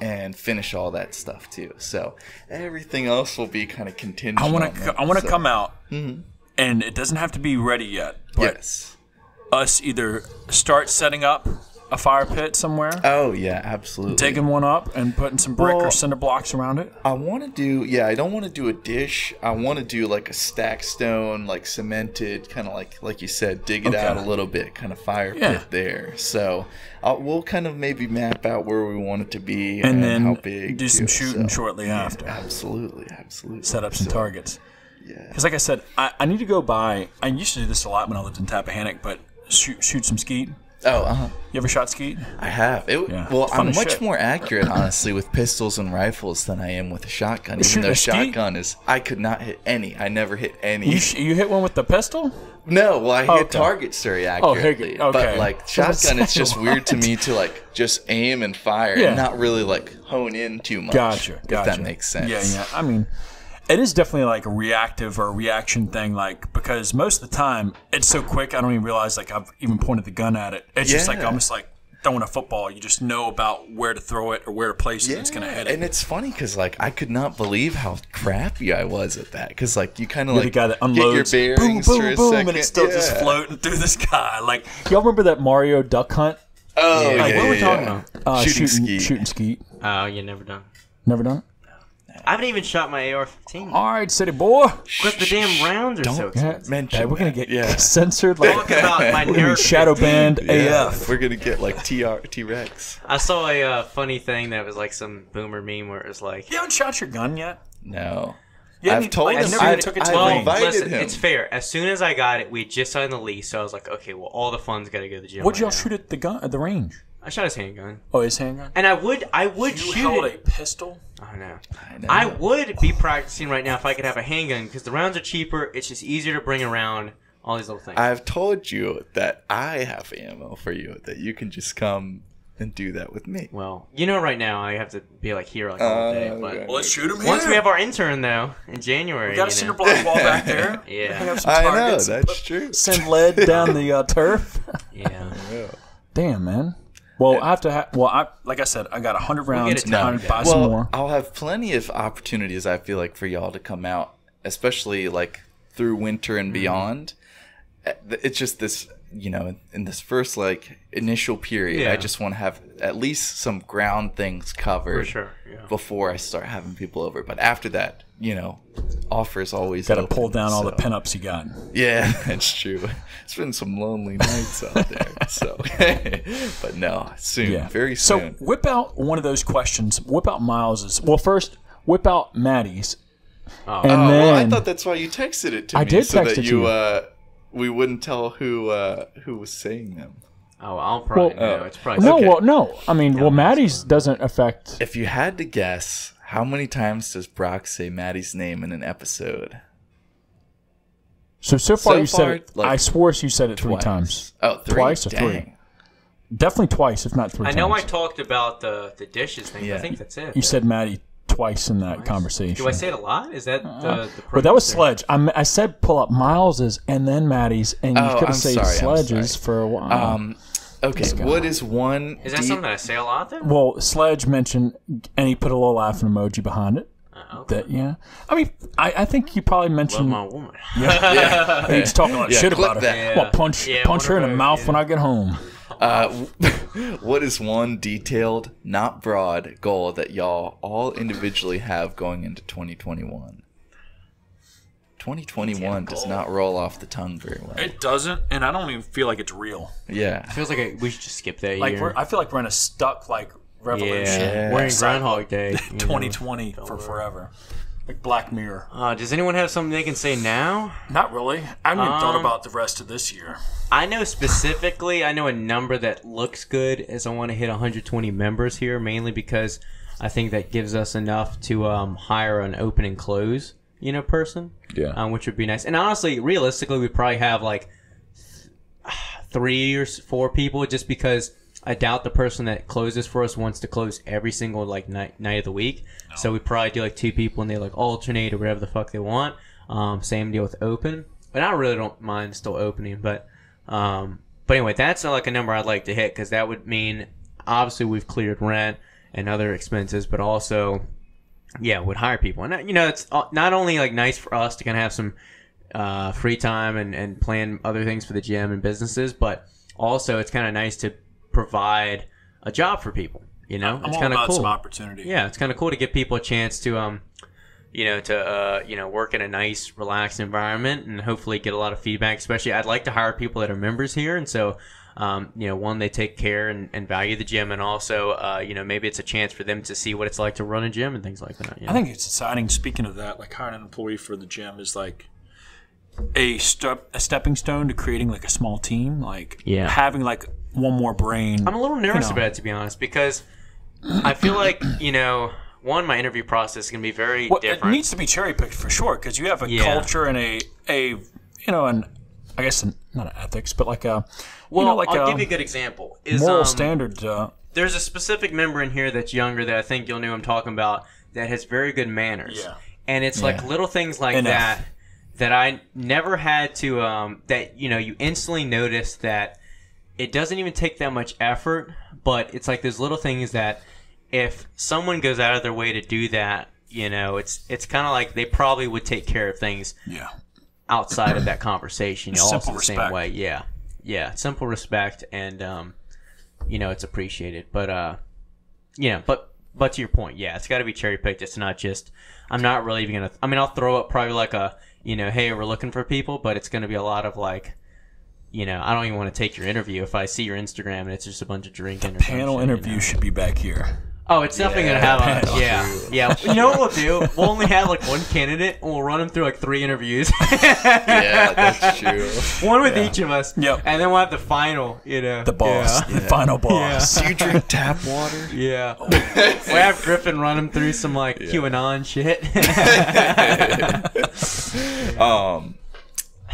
S3: and finish all that stuff too. So everything else will be kind of contingent.
S5: I want to come out, and it doesn't have to be ready yet. But
S3: yes.
S5: Us either start setting up a fire pit somewhere.
S3: Oh yeah, absolutely.
S5: Taking one up and putting some brick or cinder blocks around it.
S3: I want to do, I don't want to do a dish. I want to do like a stack stone, like cemented, kind of like you said, dig it out a little bit, kind of fire pit there. So we'll kind of maybe map out where we want it to be and
S5: then
S3: how big.
S5: Do some shooting shortly after.
S3: Absolutely.
S5: Set up some targets.
S3: Yeah.
S5: Because like I said, I need to go by. I used to do this a lot when I lived in Tappahannock, but shoot some skeet.
S3: Oh,
S5: You ever shot skeet?
S3: I have. Well, I'm much more accurate, honestly, with pistols and rifles than I am with a shotgun. Even though shotgun is, I could not hit any. I never hit any.
S5: You hit one with the pistol?
S3: No, well, I hit targets very accurately.
S5: Okay.
S3: But like shotgun, it's just weird to me to like just aim and fire and not really like hone in too much.
S5: Gotcha.
S3: If that makes sense.
S5: Yeah. I mean, it is definitely like a reactive or a reaction thing, like, because most of the time it's so quick I don't even realize like I've even pointed the gun at it. It's just like almost like throwing a football. You just know about where to throw it or where to place it. And it's gonna hit it.
S3: And it's funny because like I could not believe how crappy I was at that, because like you kind of like
S5: the guy that unloads,
S3: get your bearings for a second,
S5: and it's still just floating through the sky. Like, y'all remember that Mario duck hunt?
S3: Oh,
S4: what are we talking about?
S5: Shooting skeet.
S4: Oh, you never done.
S5: Never done it?
S4: I haven't even shot my AR-15.
S5: All right, city boy.
S4: Because the damn rounds are so expensive.
S5: We're going to get censored. Like,
S4: talk about my nerd
S5: shadow band AF.
S3: We're going to get like T-Rex.
S4: I saw a funny thing that was like some boomer meme where it was like...
S5: You haven't shot your gun yet?
S3: No.
S5: Yeah,
S3: I've told him.
S5: I took it to
S3: I've
S5: the
S3: invited
S4: listen,
S3: him.
S4: it's fair. As soon as I got it, we had just signed the lease, so I was like, okay, well, all the fun's got to go to the gym.
S5: What'd y'all shoot at the range?
S4: I shot his handgun.
S5: Oh, his handgun?
S4: And I would
S5: You
S4: shoot
S5: held
S4: it.
S5: a pistol?
S4: I know. I would be practicing right now if I could have a handgun, because the rounds are cheaper. It's just easier to bring around all these little things.
S3: I've told you that I have ammo for you, that you can just come and do that with me.
S4: Well, you know, right now I have to be like here like all day. But
S3: okay.
S5: Well, let's shoot him here.
S4: once we have our intern though in January,
S5: We got a cinder block wall back there.
S4: Yeah.
S3: I know, that's true.
S5: Send lead down the turf.
S4: Yeah.
S5: Damn, man. Well, I have to. Like I said, I got 100 rounds.
S4: it
S5: I'm
S4: done.
S5: buy some more.
S3: I'll have plenty of opportunities, I feel like, for y'all to come out, especially like through winter and beyond. It's just this, you know, in this first like initial period, I just want to have at least some ground things covered
S4: For sure. Yeah.
S3: before I start having people over. But after that, you know, offers always
S5: Got to
S3: open,
S5: pull down all the
S3: so.
S5: pinups you got.
S3: Yeah, that's true. It's been some lonely nights out there. So, but no, soon, very soon.
S5: So whip out one of those questions. Whip out Miles's. Well, first, whip out Maddie's.
S4: Oh.
S5: And then
S3: well, I thought that's why you texted it to
S5: I
S3: me.
S5: did
S3: so
S5: text
S3: that
S5: it to you.
S3: We wouldn't tell who was saying them.
S4: Oh, I'll probably know. It's probably
S5: no,
S3: Okay.
S5: well, no. I mean, well, Maddie's doesn't affect.
S3: If you had to guess, how many times does Brock say Maddie's name in an episode?
S5: So far
S3: So
S5: you said
S3: far,
S5: it.
S3: like,
S5: I swore you said it three
S3: Twice.
S5: times.
S3: Oh, three?
S5: Twice or
S3: Dang.
S5: three? Definitely twice, if not three
S4: I
S5: times.
S4: know I talked about the dishes thing.
S3: Yeah.
S4: I think that's it.
S5: You said Maddie twice in that conversation.
S4: Do I say it a lot? Is that the
S5: But that was
S4: producer?
S5: Sledge. I said pull up Miles's and then Maddie's, and you
S3: Oh,
S5: could
S3: I'm
S5: have said
S3: sorry, I'm
S5: Sledge's
S3: sorry.
S5: for a while.
S3: Okay, what is one...
S4: Is that something that I say a lot then?
S5: Well, Sledge mentioned, and he put a little laughing emoji behind it.
S4: Okay.
S5: That yeah. I mean, I think you probably
S4: Love
S5: mentioned.
S4: my woman.
S5: He's talking a lot of shit
S3: clip
S5: about her.
S3: that.
S5: Well, punch
S4: Yeah,
S5: her in the
S4: whatever,
S5: mouth
S4: yeah.
S5: when I get home.
S3: What is one detailed, not broad, goal that y'all all individually have going into 2021? 2021 does not roll off the tongue very well.
S5: It doesn't, and I don't even feel like it's real.
S3: Yeah.
S4: Feels like we should just skip that
S5: Like
S4: year.
S5: I feel like we're in a stuck revolution.
S4: Yeah, we're in Groundhog Day. you know.
S5: 2020 for forever. Like Black Mirror.
S4: Does anyone have something they can say now?
S5: Not really. I haven't even thought about the rest of this year.
S4: I know specifically, I know a number that looks good is I want to hit 120 members here, mainly because I think that gives us enough to hire an open and close, person.
S5: Yeah.
S4: Which would be nice. And honestly, realistically, we probably have like 3 or 4 people, just because I doubt the person that closes for us wants to close every single night of the week. No. So we probably do like 2 people and they like alternate or whatever the fuck they want. Same deal with open. But I really don't mind still opening. But anyway, that's like a number I'd like to hit, because that would mean obviously we've cleared rent and other expenses, but also would hire people. And it's not only like nice for us to kind of have some free time and plan other things for the gym and businesses, but also it's kind of nice to provide a job for people. It's
S5: I'm all
S4: kind of
S5: about
S4: cool.
S5: some opportunity.
S4: Yeah, it's kind of cool to give people a chance to work in a nice, relaxed environment and hopefully get a lot of feedback. Especially, I'd like to hire people that are members here, and so one, they take care and value the gym, and also maybe it's a chance for them to see what it's like to run a gym and things like that.
S5: I think it's exciting. Speaking of that, like hiring an employee for the gym is like a stepping stone to creating like a small team. Like having like one more brain.
S4: I'm a little nervous about it, to be honest, because I feel like one, my interview process is going to be very different.
S5: It needs to be cherry picked for sure, because you have a culture and and I guess not an ethics, but like a
S4: I'll give you a good example.
S5: Moral standard.
S4: There's a specific member in here that's younger that I think you'll know I'm talking about, that has very good manners.
S5: Yeah.
S4: And it's like little things like that I never had to that you instantly notice that it doesn't even take that much effort, but it's like those little things that if someone goes out of their way to do that, it's kind of like they probably would take care of things outside of that conversation. Also the same way. Yeah. Simple respect, and it's appreciated. But but to your point, it's got to be cherry picked. It's not just. I'm not really even gonna. I mean, I'll throw up probably like a hey, we're looking for people, but it's gonna be a lot of like. I don't even want to take your interview if I see your Instagram and it's just a bunch of drinking.
S5: Panel interview should be back here.
S4: Oh, it's definitely going to have a... Yeah. You know what we'll do? We'll only have like one candidate, and we'll run them through like 3 interviews.
S3: Yeah, that's true.
S4: One with each of us.
S5: Yep.
S4: And then we'll have the final,
S5: The boss. The final boss.
S3: Do you drink tap water?
S4: Yeah. We'll have Griffin run them through some like QAnon shit.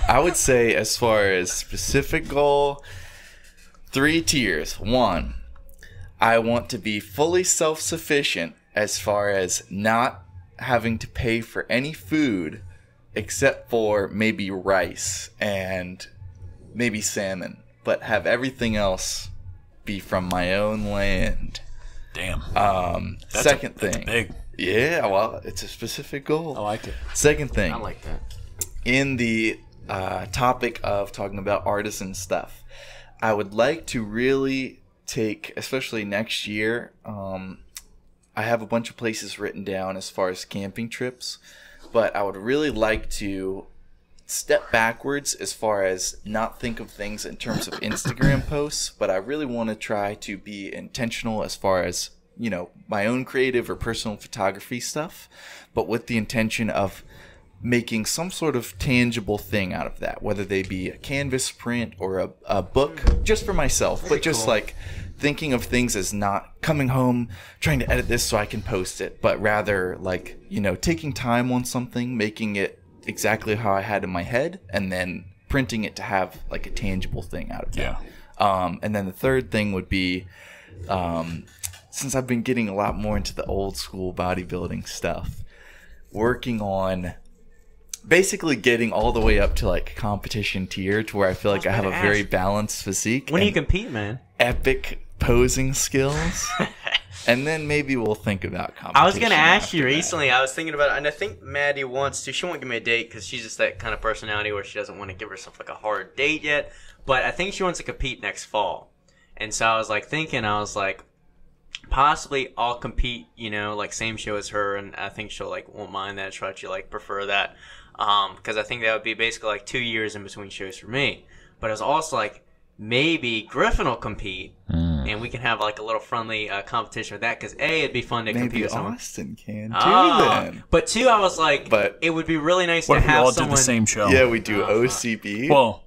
S3: I would say, as far as specific goal, 3 tiers. 1, I want to be fully self-sufficient as far as not having to pay for any food except for maybe rice and maybe salmon, but have everything else be from my own land.
S5: Damn.
S3: Second thing.
S5: That's big.
S3: Yeah, well, it's a specific goal.
S5: I like it.
S3: Second thing.
S4: I like that.
S3: In the topic of talking about artisan stuff, I would like to really take, especially next year, I have a bunch of places written down as far as camping trips, but I would really like to step backwards as far as not think of things in terms of Instagram posts, but I really want to try to be intentional as far as my own creative or personal photography stuff, but with the intention of making some sort of tangible thing out of that, whether they be a canvas print or a book, just for myself, but just like thinking of things as not coming home, trying to edit this so I can post it, but rather like, taking time on something, making it exactly how I had in my head, and then printing it to have like a tangible thing out of it. And then the third thing would be, since I've been getting a lot more into the old school bodybuilding stuff, working on basically getting all the way up to like competition tier, to where I feel like I have a very balanced physique.
S4: When do you compete, man?
S3: Epic posing skills. And then maybe we'll think about competition.
S4: I was going to ask you recently. I was thinking about it, and I think Maddie wants to. She won't give me a date because she's just that kind of personality where she doesn't want to give herself like a hard date yet. But I think she wants to compete next fall. And so I was like thinking, possibly I'll compete, like same show as her, and I think she'll like won't mind that. She'll actually like prefer that. Because I think that would be basically like 2 years in between shows for me. But I was also like, maybe Griffin will compete, and we can have like a little friendly competition with that. Because it'd be fun to compete with someone.
S3: Maybe Austin can too. Then.
S4: But two, I was like, it would be really nice to have someone.
S5: What if we all did the same show?
S3: Yeah, we do OCB.
S5: Well,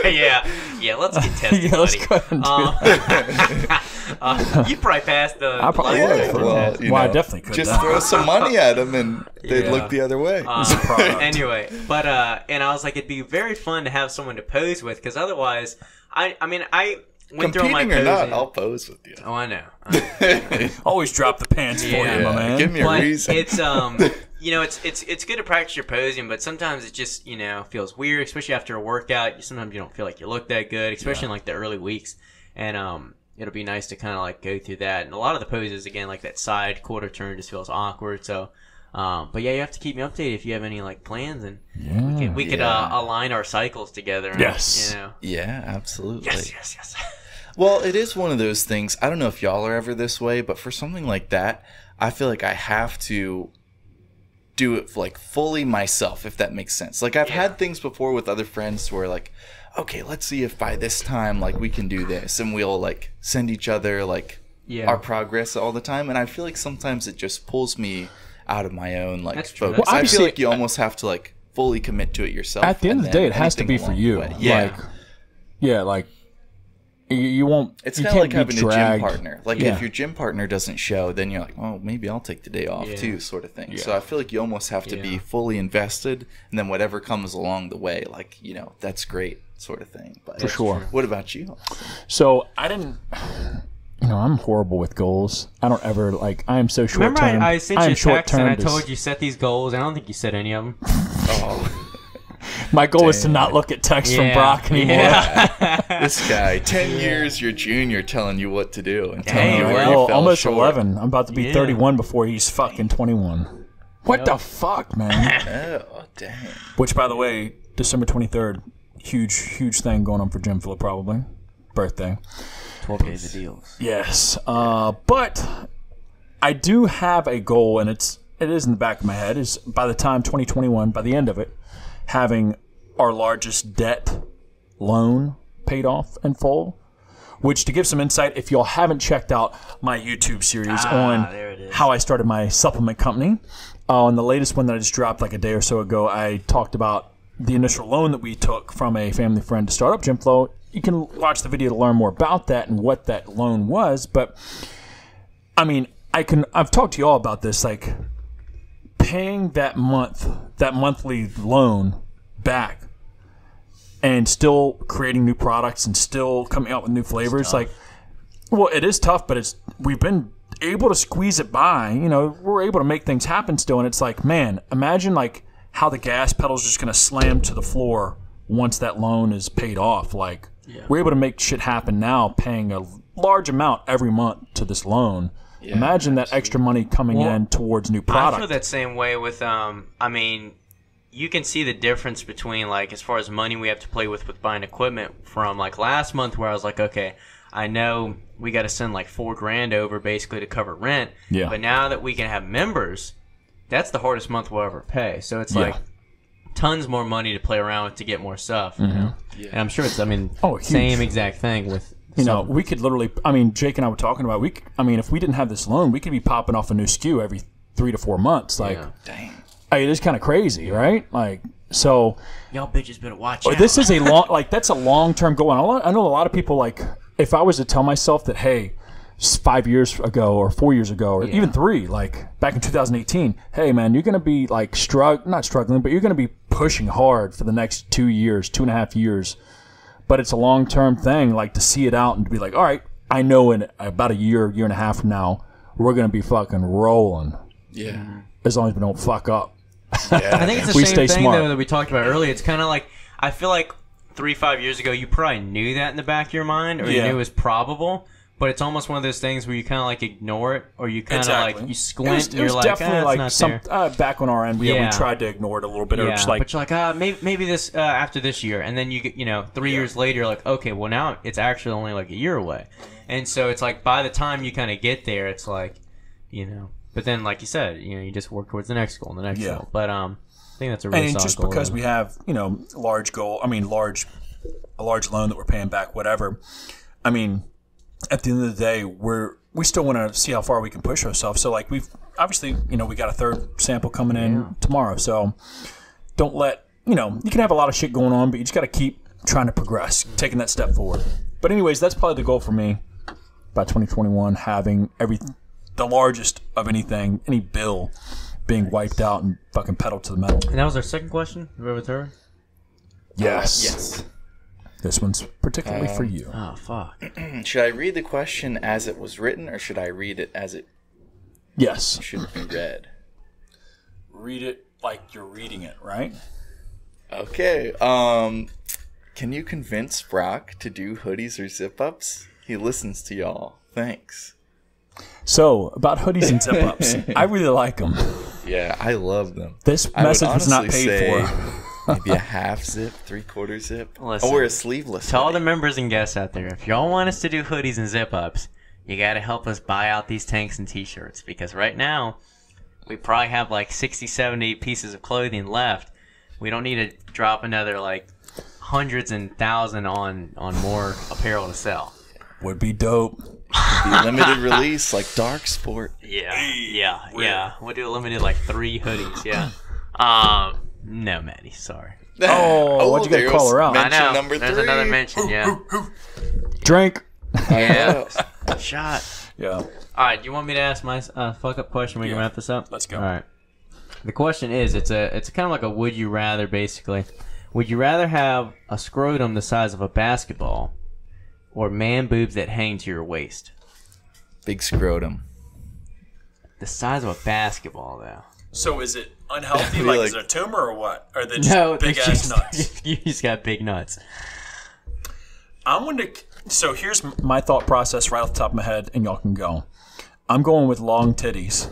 S4: yeah. Let's get tested,
S5: let's go ahead and do that.
S4: You'd probably pass the.
S5: I probably would. I definitely could.
S3: Just throw some money at them, and they'd look the other way.
S4: Anyway, but and I was like, it'd be very fun to have someone to pose with, because otherwise, I went through all my posing.
S3: Competing or not, I'll pose with you.
S4: Oh, I know.
S5: Always drop the pants for you, my man.
S3: Give me a reason.
S4: It's it's good to practice your posing, but sometimes it just feels weird, especially after a workout. Sometimes you don't feel like you look that good, especially in like the early weeks, and it'll be nice to kind of like go through that. And a lot of the poses, again, like that side quarter turn just feels awkward. So, but yeah, you have to keep me updated if you have any like plans, and we could align our cycles together. And,
S5: yes.
S3: Yeah, absolutely.
S4: Yes.
S3: Well, it is one of those things. I don't know if y'all are ever this way, but for something like that, I feel like I have to do it like fully myself, if that makes sense. Like I've had things before with other friends where like, okay, let's see if by this time like we can do this, and we'll like send each other like our progress all the time, and I feel like sometimes it just pulls me out of my own like focus.
S5: Well,
S3: I feel like you almost have to like fully commit to it yourself.
S5: At the end of the day, it has to be for you. Like you won't.
S3: It's kind of like having a gym partner. Like if your gym partner doesn't show, then you're like, oh, maybe I'll take the day off too, sort of thing. So I feel like you almost have to be fully invested, and then whatever comes along the way, like that's great, sort of thing. But
S5: for sure.
S3: What about you?
S5: So I didn't. I'm horrible with goals. I don't ever I am so short term.
S4: Remember I sent you a text and I told you set these goals. I don't think you set any of them.
S5: My goal is to not look at texts from Brock anymore.
S3: This guy, 10 years your junior, telling you what to do and telling you where you fell
S5: almost
S3: short.
S5: 11. I'm about to be 31 before he's fucking 21. What the fuck, man?
S3: Oh, dang.
S5: Which, by the way, December 23rd, huge thing going on for GYMFLO, probably. Birthday.
S4: 12 days of deals.
S5: Yes. But I do have a goal, and it is in the back of my head, is by the time 2021, by the end of it, having our largest debt loan paid off in full. Which, to give some insight, if y'all haven't checked out my YouTube series on how I started my supplement company, on the latest one that I just dropped like a day or so ago, I talked about the initial loan that we took from a family friend to start up GYMFLO. You can watch the video to learn more about that and what that loan was. But, I mean, I've talked to y'all about this, like, paying that monthly loan back and still creating new products and still coming out with new flavors. Like, well, it is tough, but we've been able to squeeze it by. We're able to make things happen still. And it's like, man, imagine like how the gas pedal's just going to slam to the floor once that loan is paid off. Like, we're able to make shit happen now, paying a large amount every month to this loan. Yeah, imagine that extra money coming in towards new products.
S4: I feel that same way with, you can see the difference between, like, as far as money we have to play with buying equipment from, like, last month where I was like, okay, I know we got to send, like, $4,000 over basically to cover rent. Yeah. But now that we can have members, that's the hardest month we'll ever pay. So it's like tons more money to play around with to get more stuff. You know? Yeah. And I'm sure it's, same exact thing with
S5: You know, we could literally. I mean, Jake and I were talking about. If we didn't have this loan, we could be popping off a new SKU every 3 to 4 months. Like,
S3: dang,
S5: it is kind of crazy, right? Like, so
S4: y'all bitches better watch out.
S5: this is a long, that's a long term goal. And I know a lot of people, like, if I was to tell myself that, hey, 5 years ago or 4 years ago or even 3, like back in 2018, hey man, you're gonna be like not struggling, but you're gonna be pushing hard for the next 2 years, 2.5 years. But it's a long-term thing, like to see it out and to be like, all right, I know in about a year and a half from now, we're going to be fucking rolling.
S3: Yeah.
S5: As long as we don't fuck up.
S3: Yeah.
S4: I think it's the same thing, though, that we talked about earlier. It's kind of like, I feel like 3-5 years ago, you probably knew that in the back of your mind, or you knew it was probable. But it's almost one of those things where you kind of like ignore it, or you kind of like you squint and you're like,
S5: definitely
S4: it's not there.
S5: Back on our end, we tried to ignore it a little bit.
S4: Yeah,
S5: or just like,
S4: but you're like, maybe this after this year, and then you get 3 years later, you're like, okay, well now it's actually only like a year away, and so it's like by the time you kind of get there, it's like, But then, like you said, you just work towards the next goal, and the next goal. But I think that's a really solid goal. And
S5: just because we have large goal, a large loan that we're paying back, whatever. I mean. At the end of the day, we still want to see how far we can push ourselves. So, like, we've obviously, we got a third sample coming in tomorrow. So, don't let, you can have a lot of shit going on, but you just got to keep trying to progress, taking that step forward. But anyways, that's probably the goal for me by 2021, having the largest of anything, any bill being wiped out and fucking pedal to the metal.
S4: And that was our second question? You with her?
S5: Yes.
S3: Yes.
S5: This one's particularly for you.
S4: Oh, fuck.
S3: Should I read the question as it was written, or should I read it as it should be read?
S5: Read it like you're reading it, right?
S3: Okay. Can you convince Brock to do hoodies or zip-ups? He listens to y'all. Thanks.
S5: So, about hoodies and zip-ups. I really like them.
S3: Yeah, I love them.
S5: This message was not paid for.
S3: Maybe a half zip, 3/4 zip,
S4: Listen,
S3: or a sleeveless.
S4: To all the members and guests out there, if y'all want us to do hoodies and zip-ups, you got to help us buy out these tanks and t-shirts, because right now we probably have like 60, 70 pieces of clothing left. We don't need to drop another like hundreds and thousands on more apparel to sell.
S5: Would be dope.
S3: Be limited release like Dark Sport.
S4: Yeah. We'll do a limited like 3 hoodies. Yeah. No, Maddie, sorry.
S5: Why'd you gotta call her out?
S3: Mention
S4: I know.
S3: number 3.
S4: There's another mention, yeah.
S5: Drink.
S4: Yeah. Shot.
S5: Yeah.
S4: All right, you want me to ask my fuck-up question when you wrap this up?
S5: Let's go.
S4: All right. The question is, it's kind of like a would you rather, basically. Would you rather have a scrotum the size of a basketball or man boobs that hang to your waist?
S3: Big scrotum.
S4: The size of a basketball, though.
S5: So is it unhealthy? Like, is it a tumor or what? Or are they just
S4: No,
S5: big ass nuts?
S4: You just got big nuts.
S5: So here's my thought process right off the top of my head, and y'all can go. I'm going with long titties.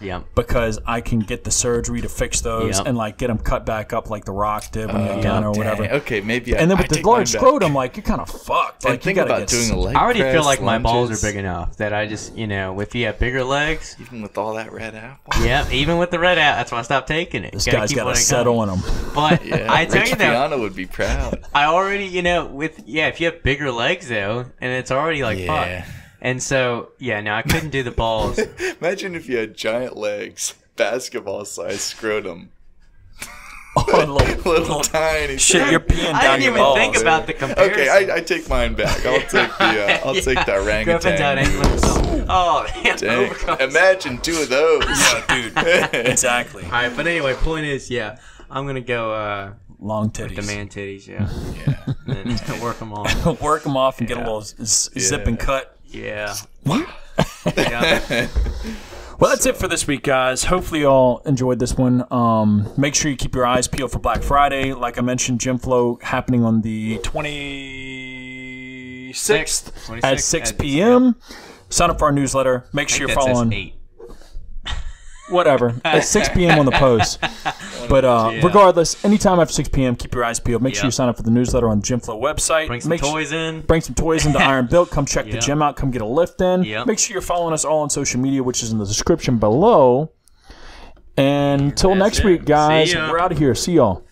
S4: Yep.
S5: Because I can get the surgery to fix those and like get them cut back up like The Rock did when he had done or whatever.
S3: Okay, maybe.
S5: And then with the large scrotum, like you're kind of fucked. Like
S3: think
S5: you gotta
S3: about doing a leg.
S4: I already
S3: press,
S4: feel like my balls
S3: lunges.
S4: are big enough that I just, if you have bigger legs.
S3: Even with all that red apple.
S4: Yeah, even with the red apple, that's why I stopped taking it.
S5: This guy's got to settle on them.
S4: But I tell
S3: Rich
S4: you though,
S3: Piano would be proud.
S4: I already, if you have bigger legs though, and it's already like fuck. And so, I couldn't do the balls.
S3: Imagine if you had giant legs, basketball-sized scrotum. little tiny.
S5: Shit, you're peeing down
S4: I didn't
S5: your
S4: even
S5: balls.
S4: think about the comparison.
S3: Okay, I take mine back. I'll take the orangutan.
S4: Griffin's out angling himself. Oh,
S3: Dang. Imagine 2 of those.
S5: Yeah, dude. Exactly.
S4: All right, but anyway, point is, I'm gonna go
S5: long titties.
S4: the man titties, and work them off.
S5: Work them off and get a little zip and cut.
S4: Yeah.
S5: Well, that's it for this week, guys. Hopefully you all enjoyed this one. Make sure you keep your eyes peeled for Black Friday. Like I mentioned, GYMFLO happening on the 26th at 6 p.m. Sign up for our newsletter. Make sure you're following.
S4: 8.
S5: Whatever. At 6 p.m. on the post. But regardless, anytime after 6 p.m., keep your eyes peeled. Make sure you sign up for the newsletter on GYMFLO website.
S4: Bring some toys in.
S5: Bring some toys into Iron Built. Come check the gym out. Come get a lift in.
S4: Yep.
S5: Make sure you're following us all on social media, which is in the description below. And until next week, guys, we're out of here. See y'all.